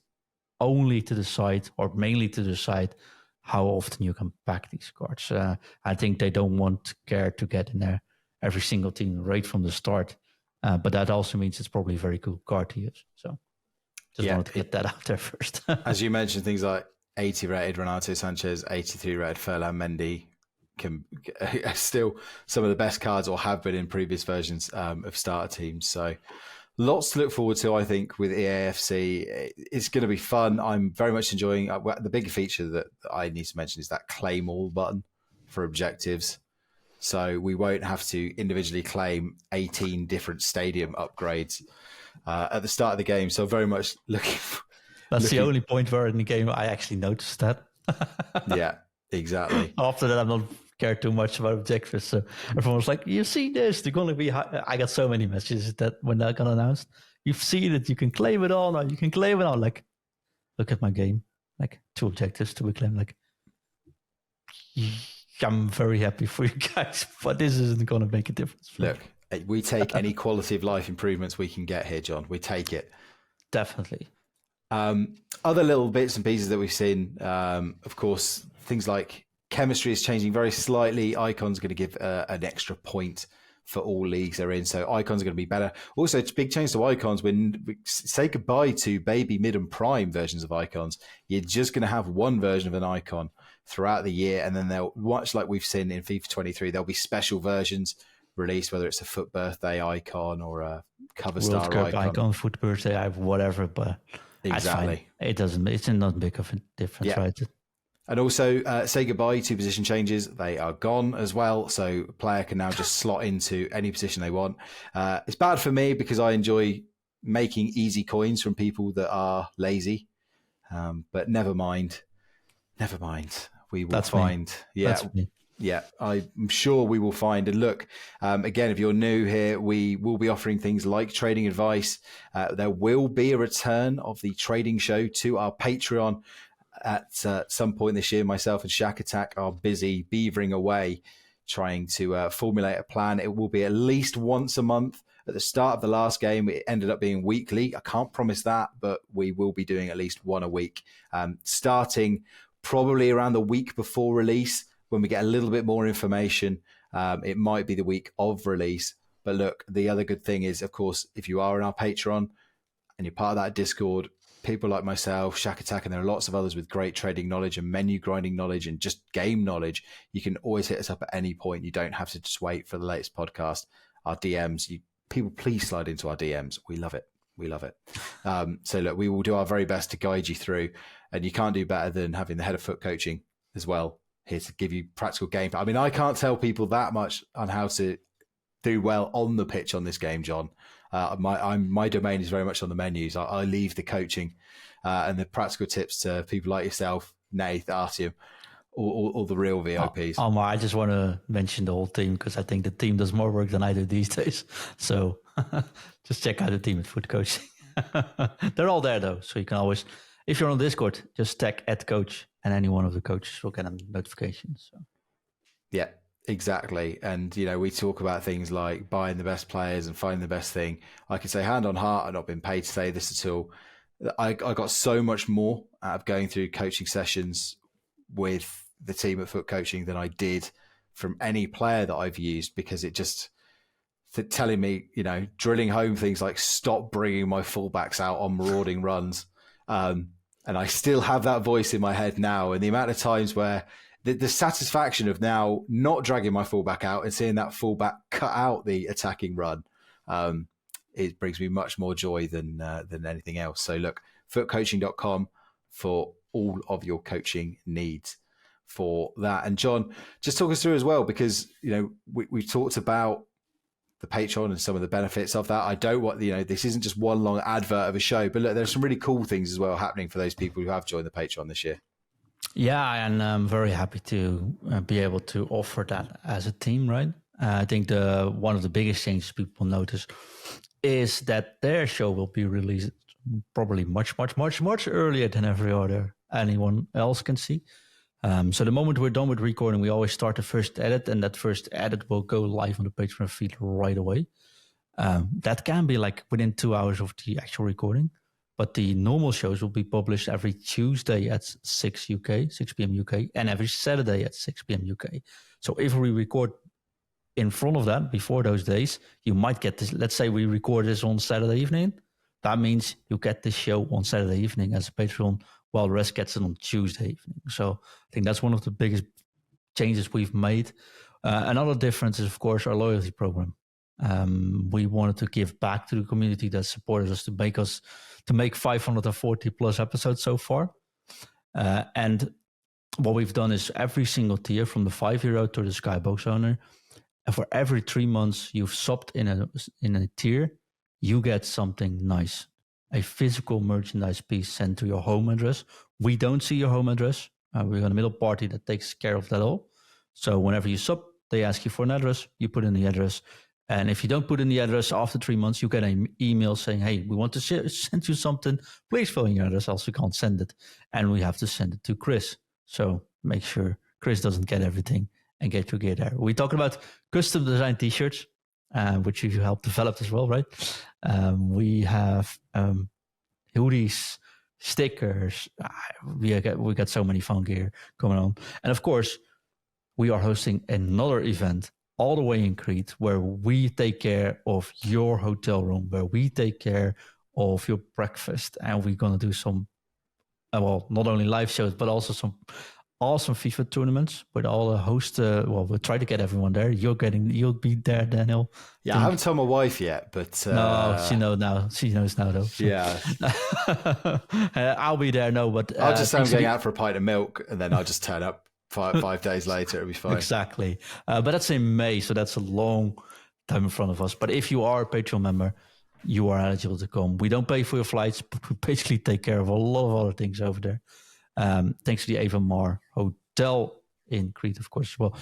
only to decide, or mainly to decide, how often you can pack these cards. I think they don't care to get in there every single team right from the start. But that also means it's probably a very cool card to use. So just wanted to get that out there first.
As you mentioned, things like 80 rated Renato Sanchez, 83 rated Ferland Mendy are still some of the best cards, or have been in previous versions of starter teams. So lots to look forward to, I think, with EAFC. It's going to be fun. I'm very much enjoying the big feature that I need to mention is that claim all button for objectives. So we won't have to individually claim 18 different stadium upgrades at the start of the game. So very much looking.
That's the only point where in the game I actually noticed that.
Yeah, exactly.
After that, I'm not care too much about objectives. So everyone was like, "You see this? They're going to be high." I got so many messages that when that got announced, "You've seen it. You can claim it all now. You can claim it all." Look at my game. 2 objectives to be claimed. I'm very happy for you guys, but this isn't going to make a difference.
Look, we take any quality of life improvements we can get here, John. We take it.
Definitely.
Other little bits and pieces that we've seen, of course, things like chemistry is changing very slightly. Icon's going to give an extra point for all leagues they're in, so icons are going to be better. Also, it's a big change to icons. When we say goodbye to baby, mid, and prime versions of icons, you're just going to have one version of an icon throughout the year, and then they'll, much like we've seen in FIFA 23, there'll be special versions released, whether it's a foot birthday icon or a cover
World
star
Cup
icon,
foot birthday, whatever. But
exactly.
It doesn't. It's not big of a difference, right?
And also say goodbye to position changes. They are gone as well. So a player can now just slot into any position they want. It's bad for me because I enjoy making easy coins from people that are lazy. But never mind. Never mind. We will find. Me. Yeah. That's me. Yeah, I'm sure we will find. And look, again, if you're new here, we will be offering things like trading advice. There will be a return of the trading show to our Patreon at some point this year. Myself and Shack Attack are busy beavering away, trying to formulate a plan. It will be at least once a month. At the start of the last game, it ended up being weekly. I can't promise that, but we will be doing at least one a week, starting probably around the week before release. When we get a little bit more information, it might be the week of release. But look, the other good thing is, of course, if you are in our Patreon and you're part of that Discord, people like myself, Shack Attack, and there are lots of others with great trading knowledge and menu grinding knowledge and just game knowledge, you can always hit us up at any point. You don't have to just wait for the latest podcast. Our DMs, people, please slide into our DMs. We love it. We love it. So look, we will do our very best to guide you through, and you can't do better than having the head of foot coaching as well here to give you practical game. I mean, I can't tell people that much on how to do well on the pitch on this game, John. My domain is very much on the menus. I leave the coaching and the practical tips to people like yourself, Nath, Artyom, all the real VIPs.
I just want to mention the whole team because I think the team does more work than I do these days. So just check out the team at Foot Coaching. They're all there though, so you can always, if you're on Discord, just tag @coach and any one of the coaches will get a notification. So.
Yeah, exactly. And, we talk about things like buying the best players and finding the best thing. I can say hand on heart, I've not been paid to say this at all. I got so much more out of going through coaching sessions with the team at Foot Coaching than I did from any player that I've used, because it just telling me, drilling home things like stop bringing my fullbacks out on marauding runs. And I still have that voice in my head now. And the amount of times where the satisfaction of now not dragging my fullback out and seeing that fullback cut out the attacking run, it brings me much more joy than anything else. So look, footcoaching.com for all of your coaching needs for that. And John, just talk us through as well, because, we've talked about the Patreon and some of the benefits of that. I don't want, this isn't just one long advert of a show, but look, there's some really cool things as well happening for those people who have joined the Patreon this year.
Yeah, and I'm very happy to be able to offer that as a team, right? I think one of the biggest changes people notice is that their show will be released probably much, much, much, much earlier than anyone else can see. So the moment we're done with recording, we always start the first edit, and that first edit will go live on the Patreon feed right away. That can be like within 2 hours of the actual recording, but the normal shows will be published every Tuesday at 6 p.m. UK, and every Saturday at 6 p.m. UK. So if we record in front of that before those days, you might get this. Let's say we record this on Saturday evening. That means you get this show on Saturday evening as a Patreon, while the rest gets it on Tuesday evening. So I think that's one of the biggest changes we've made. Another difference is, of course, our loyalty program. We wanted to give back to the community that supported us to make 540 plus episodes so far. And what we've done is every single tier, from the €5 to the Skybox owner, and for every 3 months you've subbed in a tier, you get something nice. A physical merchandise piece sent to your home address. We don't see your home address. We're a middle party that takes care of that all. So whenever you sub, they ask you for an address, you put in the address. And if you don't put in the address after 3 months, you get an email saying, hey, we want to send you something. Please fill in your address, else we can't send it. And we have to send it to Chris. So make sure Chris doesn't get everything and get your gear there. We're talking about custom designed t-shirts, which you help develop as well, right? We have hoodies, stickers. We got so many fun gear coming on. And of course, we are hosting another event all the way in Crete where we take care of your hotel room, where we take care of your breakfast. And we're going to do some, not only live shows, but also some awesome FIFA tournaments with all the hosts. We'll try to get everyone there. You'll be there, Daniel.
Yeah, I haven't told my wife yet, but
no, she knows now. She knows now, though. So.
Yeah,
I'll be there. No, but
I'll just say I'm going out for a pint of milk, and then I'll just turn up 5 days later. It'll be fine.
Exactly, but that's in May, so that's a long time in front of us. But if you are a Patreon member, you are eligible to come. We don't pay for your flights, but we basically take care of a lot of other things over there. Thanks to the Ava Mar Hotel in Crete, of course, as well.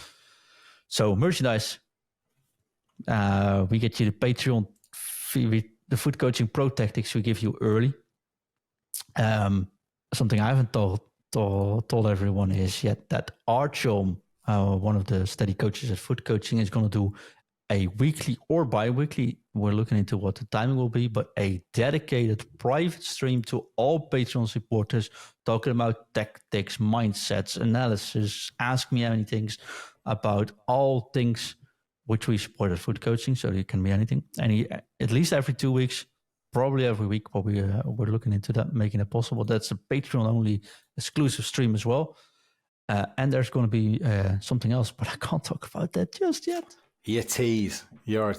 So merchandise, we get you the Patreon fee, the food coaching pro tactics we give you early. Something I haven't told everyone is yet that Artyom, one of the steady coaches at food coaching, is going to do a weekly or bi-weekly, we're looking into what the timing will be, but a dedicated private stream to all Patreon supporters talking about tactics, mindsets, analysis, ask me anything about all things which we support at food coaching. So it can be anything. At least every 2 weeks, probably every week, but we're looking into that, making it possible. That's a Patreon-only exclusive stream as well. And there's going to be something else, but I can't talk about that just yet.
You're a tease. You're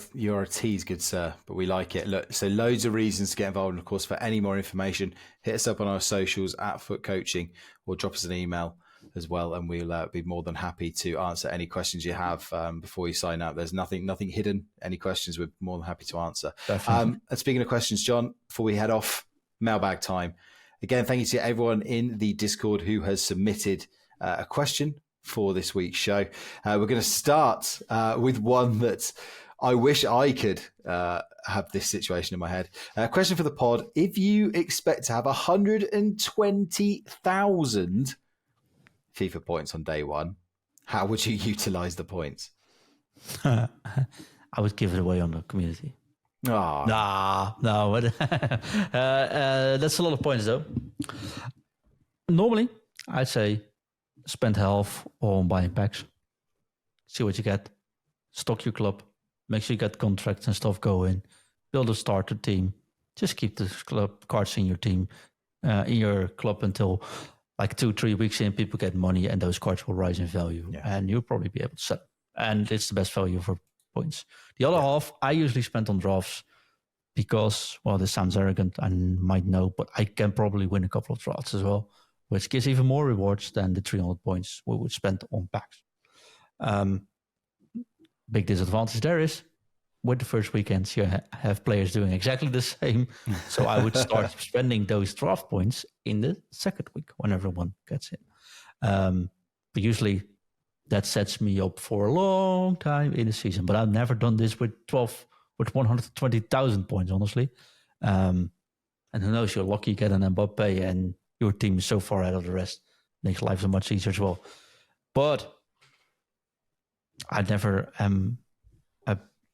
a tease, good sir, but we like it. Look, so loads of reasons to get involved. And of course, for any more information, hit us up on our socials at Foot Coaching or drop us an email as well. And we'll be more than happy to answer any questions you have before you sign up. There's nothing hidden. Any questions, we're more than happy to answer. And speaking of questions, John, before we head off, mailbag time. Again, thank you to everyone in the Discord who has submitted a question for this week's show. We're going to start with one that I wish I could have this situation in my head. Question for the pod. If you expect to have 120,000 FIFA points on day one, how would you utilize the points?
I would give it away on the community.
Oh.
No. That's a lot of points, though. Normally, I'd say spend half on buying packs. See what you get. Stock your club. Make sure you get contracts and stuff going. Build a starter team. Just keep the club cards in your team, in your club until like 2-3 weeks in, people get money and those cards will rise in value. Yeah. And you'll probably be able to sell. And it's the best value for points. The other half, I usually spend on drafts because, well, this sounds arrogant, I might know, but I can probably win a couple of drafts as well, which gives even more rewards than the 300 points we would spend on packs. Big disadvantage there is, with the first weekends, you have players doing exactly the same. So I would start spending those draft points in the second week when everyone gets in. But usually that sets me up for a long time in the season. But I've never done this with 120,000 points, honestly. And who knows, you're lucky you get an Mbappe and your team is so far ahead of the rest. Makes life so much easier as well. But I never am...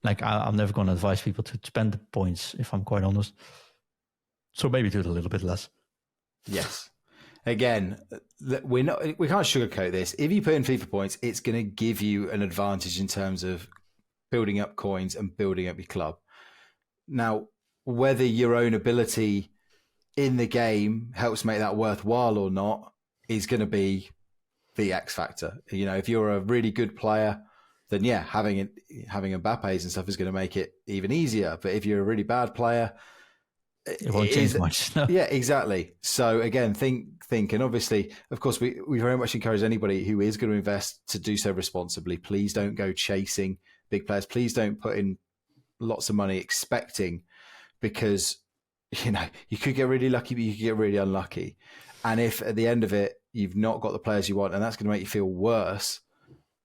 I'm never going to advise people to spend the points, if I'm quite honest. So maybe do it a little bit less.
Yes. Again, we can't sugarcoat this. If you put in FIFA points, it's going to give you an advantage in terms of building up coins and building up your club. Now, whether your own ability in the game helps make that worthwhile or not is going to be the X factor. You know, if you're a really good player, then yeah, having Mbappe's and stuff is going to make it even easier. But if you're a really bad player,
it won't change much. No.
Yeah, exactly. So again, think, and obviously, of course, we very much encourage anybody who is going to invest to do so responsibly. Please don't go chasing big players. Please don't put in lots of money expecting, because you know you could get really lucky, but you could get really unlucky. And if at the end of it you've not got the players you want, and that's going to make you feel worse.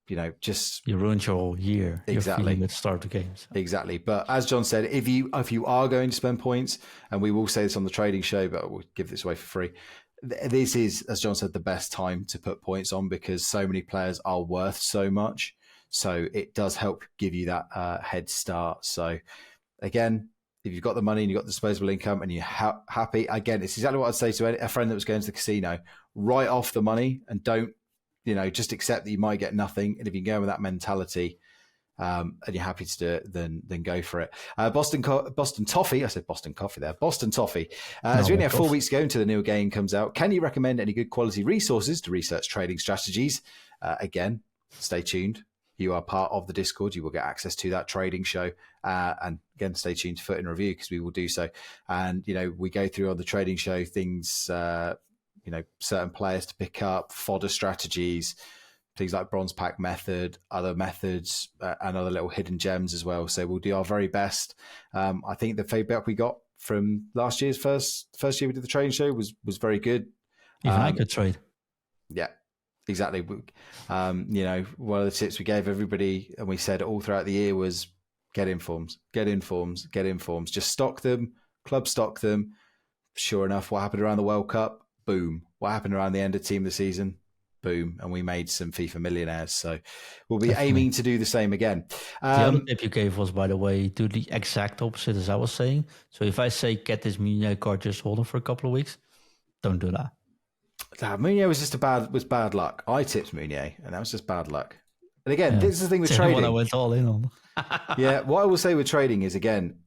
You know, just
you ruined your whole year.
Exactly.
You're feeling at the start of the games.
Exactly. But as John said, if you are going to spend points, and we will say this on the trading show, but we'll give this away for free. this is, as John said, the best time to put points on because so many players are worth so much. So it does help give you that head start. So again, if you've got the money and you've got disposable income and you're happy, again, it's exactly what I'd say to a friend that was going to the casino. Write off the money and don't, just accept that you might get nothing. And if you go with that mentality, and you're happy to do it, then go for it. Boston Toffee, I said Boston Coffee there. Boston Toffee. As we only have 4 weeks to go until the new game comes out, can you recommend any good quality resources to research trading strategies? Again, stay tuned. You are part of the Discord. You will get access to that trading show. And again, stay tuned to Foot in Review because we will do so. And, we go through on the trading show things, certain players to pick up, fodder strategies, things like bronze pack method, other methods, and other little hidden gems as well. So we'll do our very best. I think the feedback we got from last year's first year we did the trading show was very good.
Even I could trade.
Yeah, exactly. One of the tips we gave everybody, and we said all throughout the year, was get in forms. Just stock them, club stock them. Sure enough, what happened around the World Cup? Boom. What happened around the end of team of the season? Boom. And we made some FIFA millionaires. So we'll be aiming to do the same again.
The other tip you gave was, by the way, do the exact opposite as I was saying. So if I say get this Meunier card, just hold them for a couple of weeks, don't do that.
Meunier was just bad luck. I tipped Meunier, and that was just bad luck. And again, this is the thing with trading.
I went all in on.
Yeah, what I will say with trading is, again,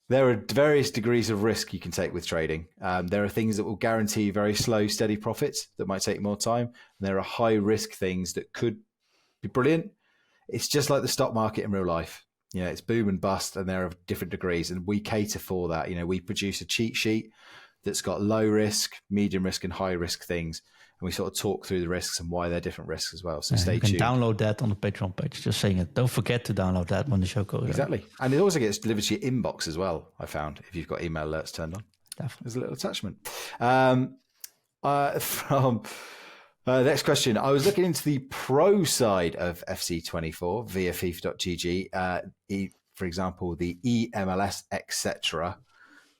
there are various degrees of risk you can take with trading. There are things that will guarantee very slow, steady profits that might take more time. And there are high-risk things that could be brilliant. It's just like the stock market in real life. It's boom and bust, and there are different degrees, and we cater for that. We produce a cheat sheet that's got low risk, medium risk, and high risk things. And we sort of talk through the risks and why they're different risks as well. So stay tuned.
You can download that on the Patreon page. Just saying it. Don't forget to download that when the show goes.
Exactly. And it also gets delivered to your inbox as well, I found, if you've got email alerts turned on.
Definitely.
There's a little attachment. Next question. I was looking into the pro side of FC24 via FIFA.gg, for example, the EMLS, etc.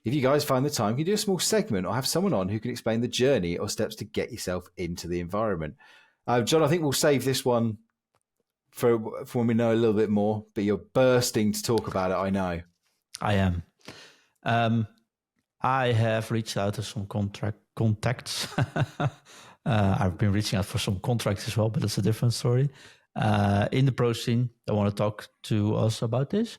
If you guys find the time, you can do a small segment or have someone on who can explain the journey or steps to get yourself into the environment. John, I think we'll save this one for when we know a little bit more, but you're bursting to talk about it, I know.
I am. I have reached out to some contacts. I've been reaching out for some contracts as well, but it's a different story. In the pro scene, I want to talk to us about this.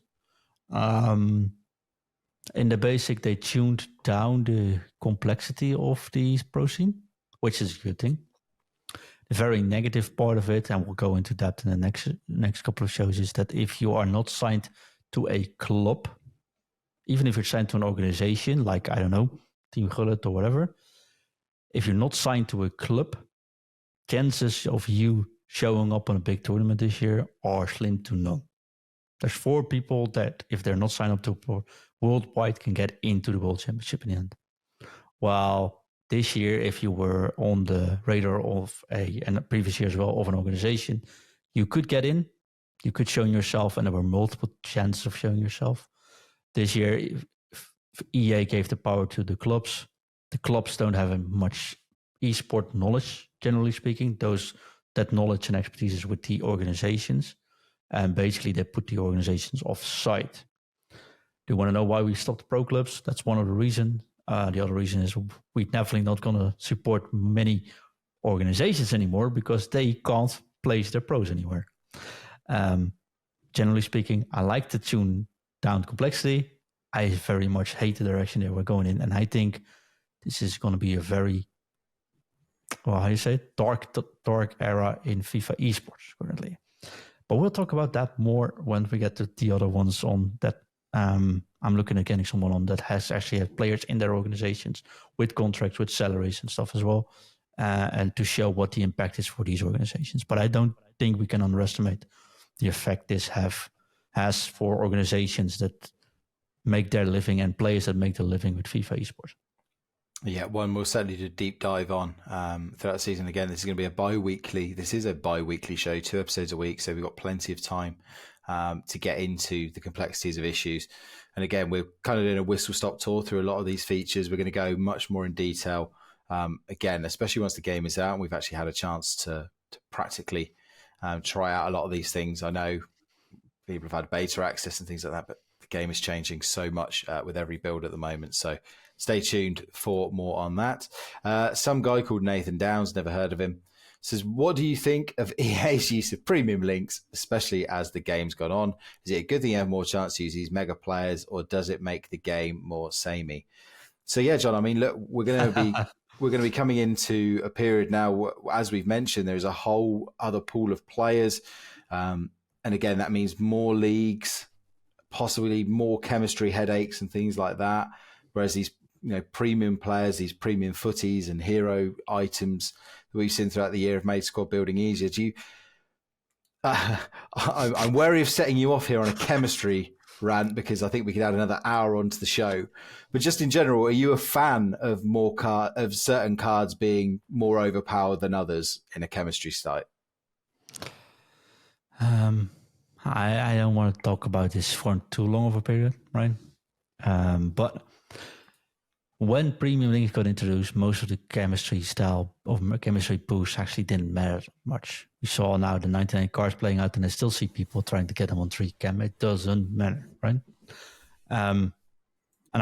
In the basic, they tuned down the complexity of the pro scene, which is a good thing. The very negative part of it, and we'll go into that in the next couple of shows, is that if you are not signed to a club, even if you're signed to an organization like, I don't know, Team Gullit or whatever, if you're not signed to a club, chances of you showing up on a big tournament this year are slim to none. There's 4 people that, if they're not signed up to worldwide, can get into the World Championship in the end. While this year, if you were on the radar of and previous year as well, of an organization, you could get in, you could show yourself, and there were multiple chances of showing yourself. This year, if EA gave the power to the clubs don't have much esport knowledge, generally speaking. That knowledge and expertise is with the organizations. And basically, they put the organizations off-site. Do you want to know why we stopped pro clubs? That's one of the reasons. The other reason is we're definitely not going to support many organizations anymore because they can't place their pros anywhere. Generally speaking, I like to tune down complexity. I very much hate the direction that we're going in. And I think this is going to be a very, dark era in FIFA esports currently. But we'll talk about that more when we get to the other ones on that. I'm looking at getting someone on that has actually had players in their organizations with contracts, with salaries and stuff as well, and to show what the impact is for these organizations. But I don't think we can underestimate the effect this has for organizations that make their living and players that make their living with FIFA esports.
Yeah, one we'll certainly do a deep dive on throughout the season. Again, this is going to be a bi-weekly show, 2 episodes a week. So we've got plenty of time to get into the complexities of issues. And again, we're kind of doing a whistle-stop tour through a lot of these features. We're going to go much more in detail Again, especially once the game is out and we've actually had a chance to practically try out a lot of these things. I know people have had beta access and things like that, but the game is changing so much with every build at the moment. So stay tuned for more on that. Some guy called Nathan Downs, never heard of him, says, what do you think of EA's use of premium links, especially as the game's gone on? Is it a good thing you have more chance to use these mega players, or does it make the game more samey? So yeah, John, I mean, look, we're going to be coming into a period now, as we've mentioned, there's a whole other pool of players. And again, that means more leagues, possibly more chemistry headaches and things like that. Whereas these premium players, these premium footies and hero items that we've seen throughout the year have made squad building easier. Do you? I'm wary of setting you off here on a chemistry rant because I think we could add another hour onto the show. But just in general, are you a fan of of certain cards being more overpowered than others in a chemistry site?
I don't want to talk about this for too long of a period, right? But when premium links got introduced, most of the chemistry style of chemistry boosts actually didn't matter much. We saw now the 99 cards playing out, and I still see people trying to get them on 3 chem. It doesn't matter, right? And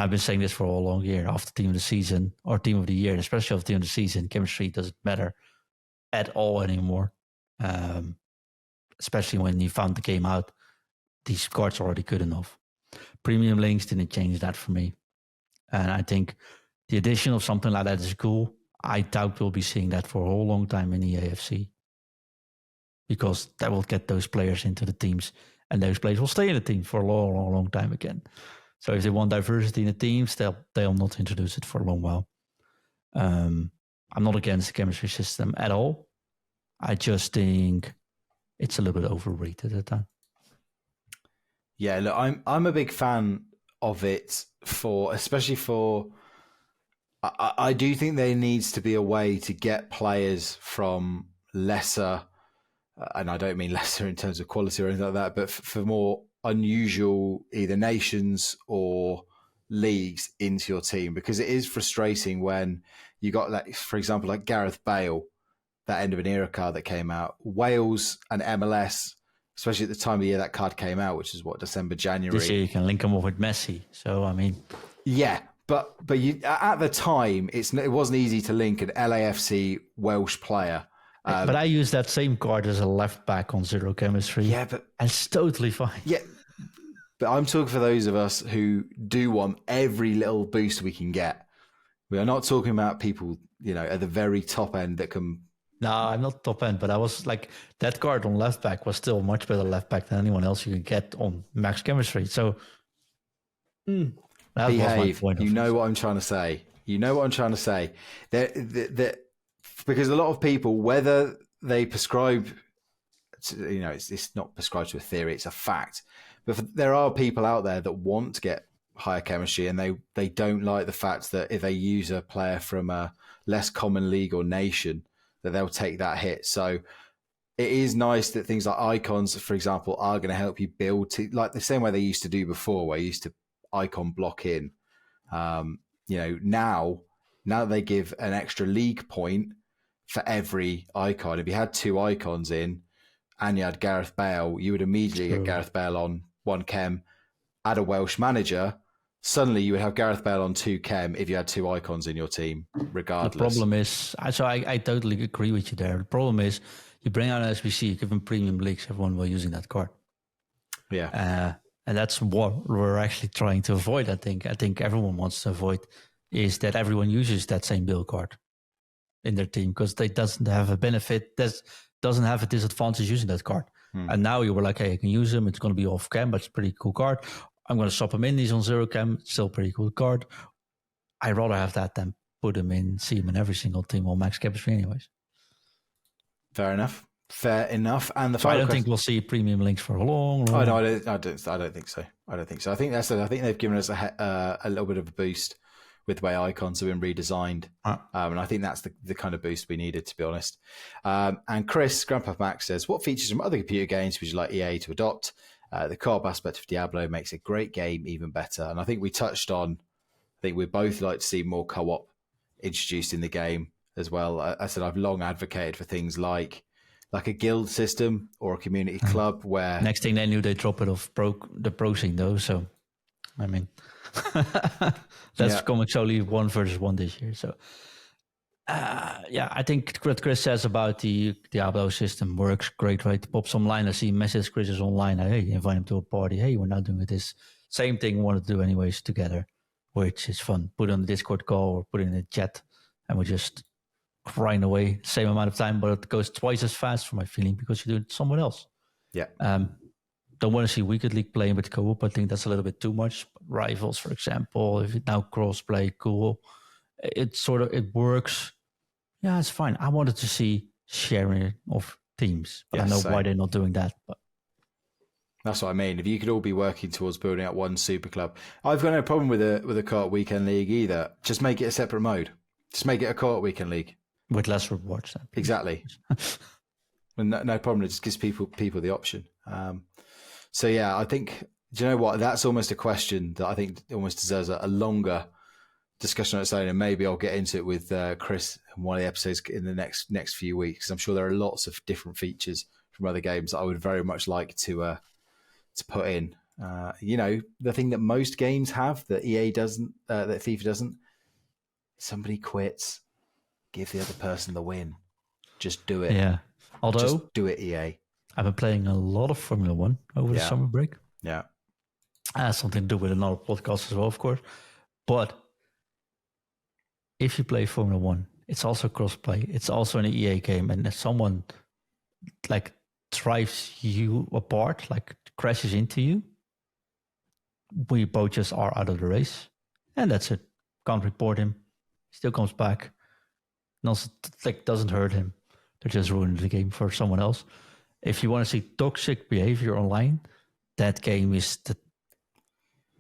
I've been saying this for a long year. After team of the season or team of the year, especially after team of the season, chemistry doesn't matter at all anymore. Especially when you found the game out, these cards are already good enough. Premium links didn't change that for me. And I think the addition of something like that is cool. I doubt we'll be seeing that for a whole long time in the EAFC. Because that will get those players into the teams. And those players will stay in the team for a long, long, long time again. So if they want diversity in the teams, they'll not introduce it for a long while. I'm not against the chemistry system at all. I just think it's a little bit overrated at that.
Yeah, look, I'm a big fan of it especially for. I do think there needs to be a way to get players from lesser, and I don't mean lesser in terms of quality or anything like that, but for more unusual either nations or leagues into your team, because it is frustrating when you got, like, for example, like Gareth Bale, that end of an era card that came out. Wales and MLS, especially at the time of the year that card came out, which is December, January.
This year you can link them up with Messi. So, I mean.
Yeah, but you, at the time, it wasn't easy to link an LAFC Welsh player.
But I use that same card as a left back on zero chemistry.
Yeah, but.
And it's totally fine.
Yeah. But I'm talking for those of us who do want every little boost we can get. We are not talking about people, at the very top end that can.
No, I'm not top end, but I was like, that card on left back was still much better left back than anyone else you could get on max chemistry. So,
that behave. Was my point. You know what I'm trying to say. Because a lot of people, whether they prescribe, it's not prescribed to a theory, it's a fact. But there are people out there that want to get higher chemistry, and they don't like the fact that if they use a player from a less common league or nation, that they'll take that hit. So it is nice that things like icons, for example, are going to help you build like the same way they used to do before, where you used to icon block in. Now that they give an extra league point for every icon, if you had 2 icons in and you had Gareth Bale, you would immediately get Gareth Bale on 1 chem, add a Welsh manager. Suddenly you would have Gareth Bale on 2 chem if you had 2 icons in your team, regardless.
The problem is, so I totally agree with you there. The problem is, you bring out an SBC, you give them premium leagues, everyone will using that card.
Yeah.
And that's what we're actually trying to avoid, I think. I think everyone wants to avoid is that everyone uses that same build card in their team, because they doesn't have a benefit, doesn't have a disadvantage using that card. And now you were like, hey, I can use him, it's going to be off chem, but it's a pretty cool card. I'm going to swap him in. He's on 0 chem. Still a pretty cool card. I'd rather have that than put him in, see him in every single team on max chemistry anyways.
Fair enough. And
I don't think we'll see premium links for a long.
Oh no, I don't think so. I think they've given us a little bit of a boost with the way icons have been redesigned, and I think that's the kind of boost we needed, to be honest. And Chris Grandpa Max says, "What features from other computer games would you like EA to adopt? The co-op aspect of Diablo makes a great game even better." And I think we touched on. I think we both like to see more co-op introduced in the game as well. I said I've long advocated for things like a guild system or a community club where...
Next thing they knew, they drop it off the pro scene though. So, I mean, that's coming solely 1 versus 1 this year. So, I think what Chris says about the Diablo system works great, right? Pops online, I see message Chris is online. Hey, invite him to a party. Hey, we're now doing this. Same thing we want to do anyways together, which is fun. Put it on the Discord call or put it in the chat and we just grind away same amount of time, but it goes twice as fast for my feeling because you do it with someone else.
Yeah.
Don't want to see Wicked League playing with co-op. I think that's a little bit too much. Rivals, for example, if it now cross-play, cool. It works. Yeah, it's fine. I wanted to see sharing of teams, but I know why they're not doing that. But
that's what I mean. If you could all be working towards building out one super club, I've got no problem with a co-op weekend league either. Just make it a separate mode. Just make it a co-op weekend league
with less rewards. Then.
Exactly. no problem. It just gives people the option. So yeah, I think. Do you know what? That's almost a question that I think almost deserves a longer discussion on its own, and maybe I'll get into it with Chris in one of the episodes in the next few weeks. I'm sure there are lots of different features from other games that I would very much like to put in. The thing that most games have that EA doesn't, that FIFA doesn't. Somebody quits, give the other person the win. Just do it.
Yeah. Although
just do it, EA.
I've been playing a lot of Formula 1 over the summer break.
Yeah.
Has something to do with another podcast as well, of course. But if you play Formula 1, it's also cross-play. It's also an EA game. And if someone like drives you apart, like crashes into you, we both just are out of the race. And that's it. Can't report him. Still comes back. Doesn't hurt him. They're just ruining the game for someone else. If you want to see toxic behavior online, that game is the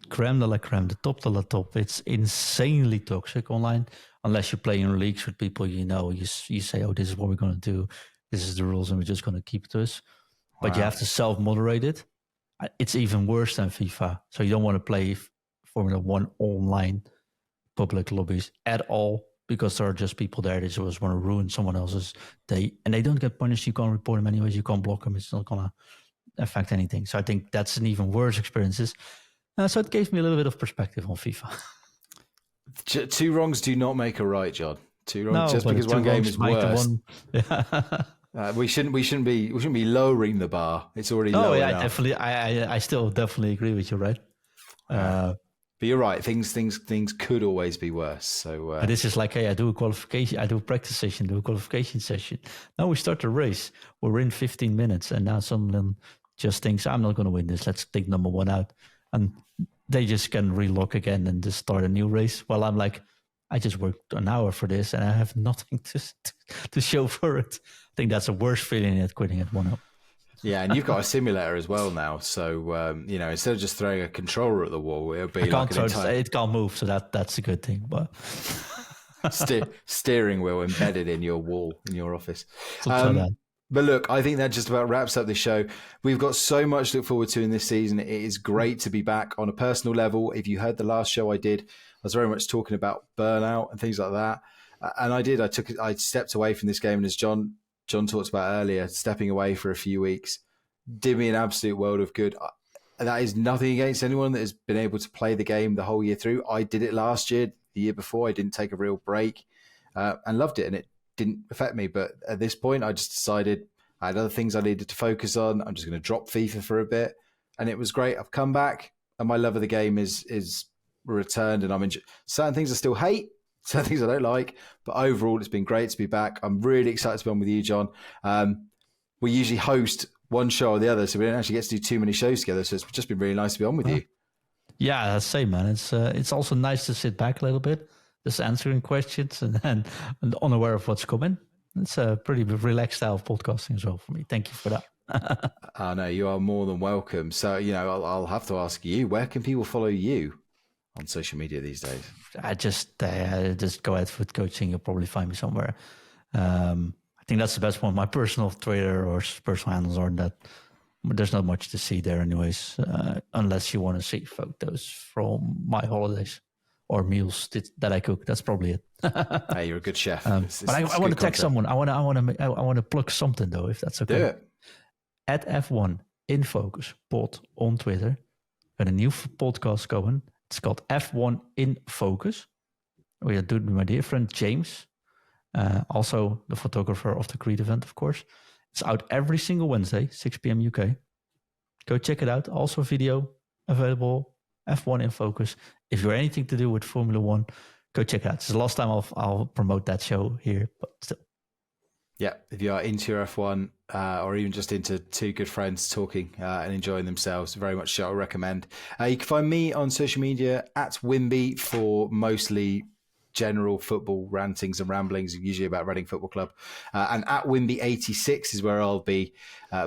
creme de la creme, the top de la top. It's insanely toxic online. Unless you play in leagues with people you say, oh, this is what we're going to do. This is the rules and we're just going to keep it to us. Wow. But you have to self-moderate it. It's even worse than FIFA. So you don't want to play Formula 1 online public lobbies at all because there are just people there that just want to ruin someone else's day. And they don't get punished. You can't report them anyways. You can't block them. It's not going to affect anything. So I think that's an even worse experience. So it gave me a little bit of perspective on FIFA.
2 wrongs do not make a right, John. 2 wrongs just because one game is worse. We shouldn't be lowering the bar. It's already low enough.
I still definitely agree with you, right?
But you're right. Things could always be worse. So
this is like, hey, I do a qualification, I do a practice session, do a qualification session. Now we start the race. We're in 15 minutes, and now someone just thinks, I'm not going to win this. Let's take number 1 out, and they just can relock again and just start a new race. Well, I'm like, I just worked an hour for this, and I have nothing to show for it. I think that's a worse feeling than quitting at 1-0.
Yeah, and you've got a simulator as well now. So, instead of just throwing a controller at the wall, it'll be
it can't move, so that's a good thing. But
steering wheel embedded in your wall in your office. But look, I think that just about wraps up the show. We've got so much to look forward to in this season. It is great to be back on a personal level. If you heard the last show I did, I was very much talking about burnout and things like that. And I stepped away from this game, and as John talked about earlier, stepping away for a few weeks did me an absolute world of good. That is nothing against anyone that has been able to play the game the whole year through. I did it last year, the year before. I didn't take a real break and loved it, and it didn't affect me. But at this point, I just decided I had other things I needed to focus on. I'm just going to drop FIFA for a bit, and it was great. I've come back, and my love of the game is returned, and I'm enjoying. Certain things I still hate, certain things I don't like, but overall, it's been great to be back. I'm really excited to be on with you, John. We usually host one show or the other, so we don't actually get to do too many shows together. So it's just been really nice to be on with you.
Yeah, same, man. It's also nice to sit back a little bit, just answering questions and unaware of what's coming. It's a pretty relaxed style of podcasting as well for me. Thank you for that.
No, you are more than welcome. So, I'll have to ask you, where can people follow you on social media these days?
I just go at Foot Coaching. You'll probably find me somewhere. I think that's the best one. My personal Twitter or personal handles aren't that. There's not much to see there anyways, unless you want to see photos from my holidays. or meals that I cook. That's probably it.
Hey, you're a good chef.
But I want to tag someone. I want to plug something though, if that's okay.
Do it.
At F1 in Focus pod on Twitter, got a new podcast going. It's called F1 in Focus. We are doing with my dear friend James, also the photographer of the Creed event, of course. It's out every single Wednesday, 6 p.m. UK. Go check it out. Also video available, F1 in Focus. If you're anything to do with Formula One, go check it out. It's the last time I'll promote that show here, but still.
Yeah, if you are into your F1 or even just into two good friends talking and enjoying themselves, very much so I recommend. You can find me on social media at Wimby for mostly general football rantings and ramblings, usually about Reading Football Club. And at Wimby86 is where I'll be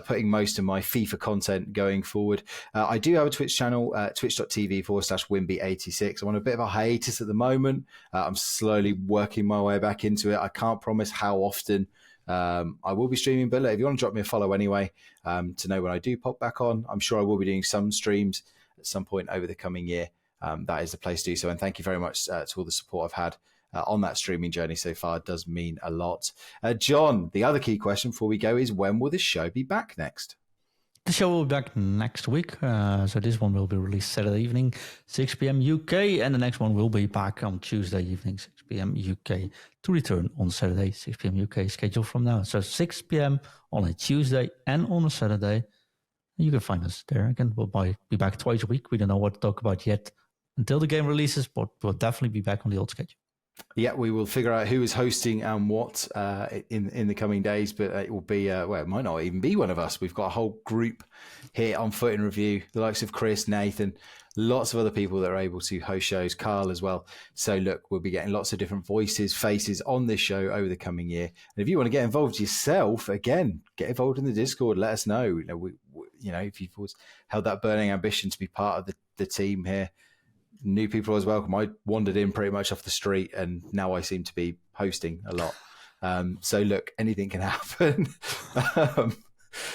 putting most of my FIFA content going forward. I do have a Twitch channel, twitch.tv/Wimby86. I'm on a bit of a hiatus at the moment. I'm slowly working my way back into it. I can't promise how often I will be streaming, but if you want to drop me a follow anyway, to know when I do pop back on, I'm sure I will be doing some streams at some point over the coming year. That is the place to do so. And thank you very much to all the support I've had on that streaming journey so far. It does mean a lot. John, the other key question before we go is, when will the show be back next?
The show will be back next week. So this one will be released Saturday evening, 6 p.m. UK. And the next one will be back on Tuesday evening, 6 p.m. UK, to return on Saturday, 6 p.m. UK, schedule from now. So 6 p.m. on a Tuesday and on a Saturday. You can find us there. Again, we'll be back twice a week. We don't know what to talk about yet until the game releases, but we'll definitely be back on the old schedule.
Yeah, we will figure out who is hosting and what in the coming days, but it will be, it might not even be one of us. We've got a whole group here on Foot in Review, the likes of Chris, Nathan, lots of other people that are able to host shows, Carl as well. So look, we'll be getting lots of different voices, faces on this show over the coming year. And if you want to get involved yourself, again, get involved in the Discord. Let us know. If you've always held that burning ambition to be part of the team here, new people are always welcome. I wandered in pretty much off the street, and now I seem to be hosting a lot. So look, anything can happen.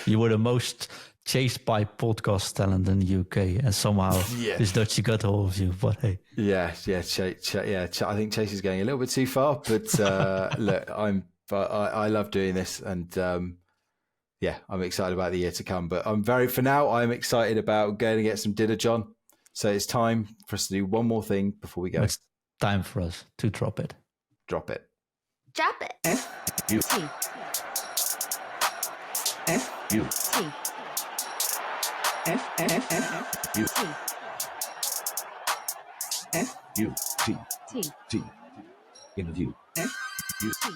You were the most chased by podcast talent in the UK, and somehow this Dutchie got hold of you. But hey,
I think Chase is going a little bit too far. But look, I love doing this, and I'm excited about the year to come. But for now, I'm excited about going to get some dinner, John. So it's time for us to do one more thing before we go.
It's time for us to drop it.
Drop it.
Drop it.
F-U-T. F-U-T. F-F-F-U-T. F-U-T. T. T. Interview. F-U-T.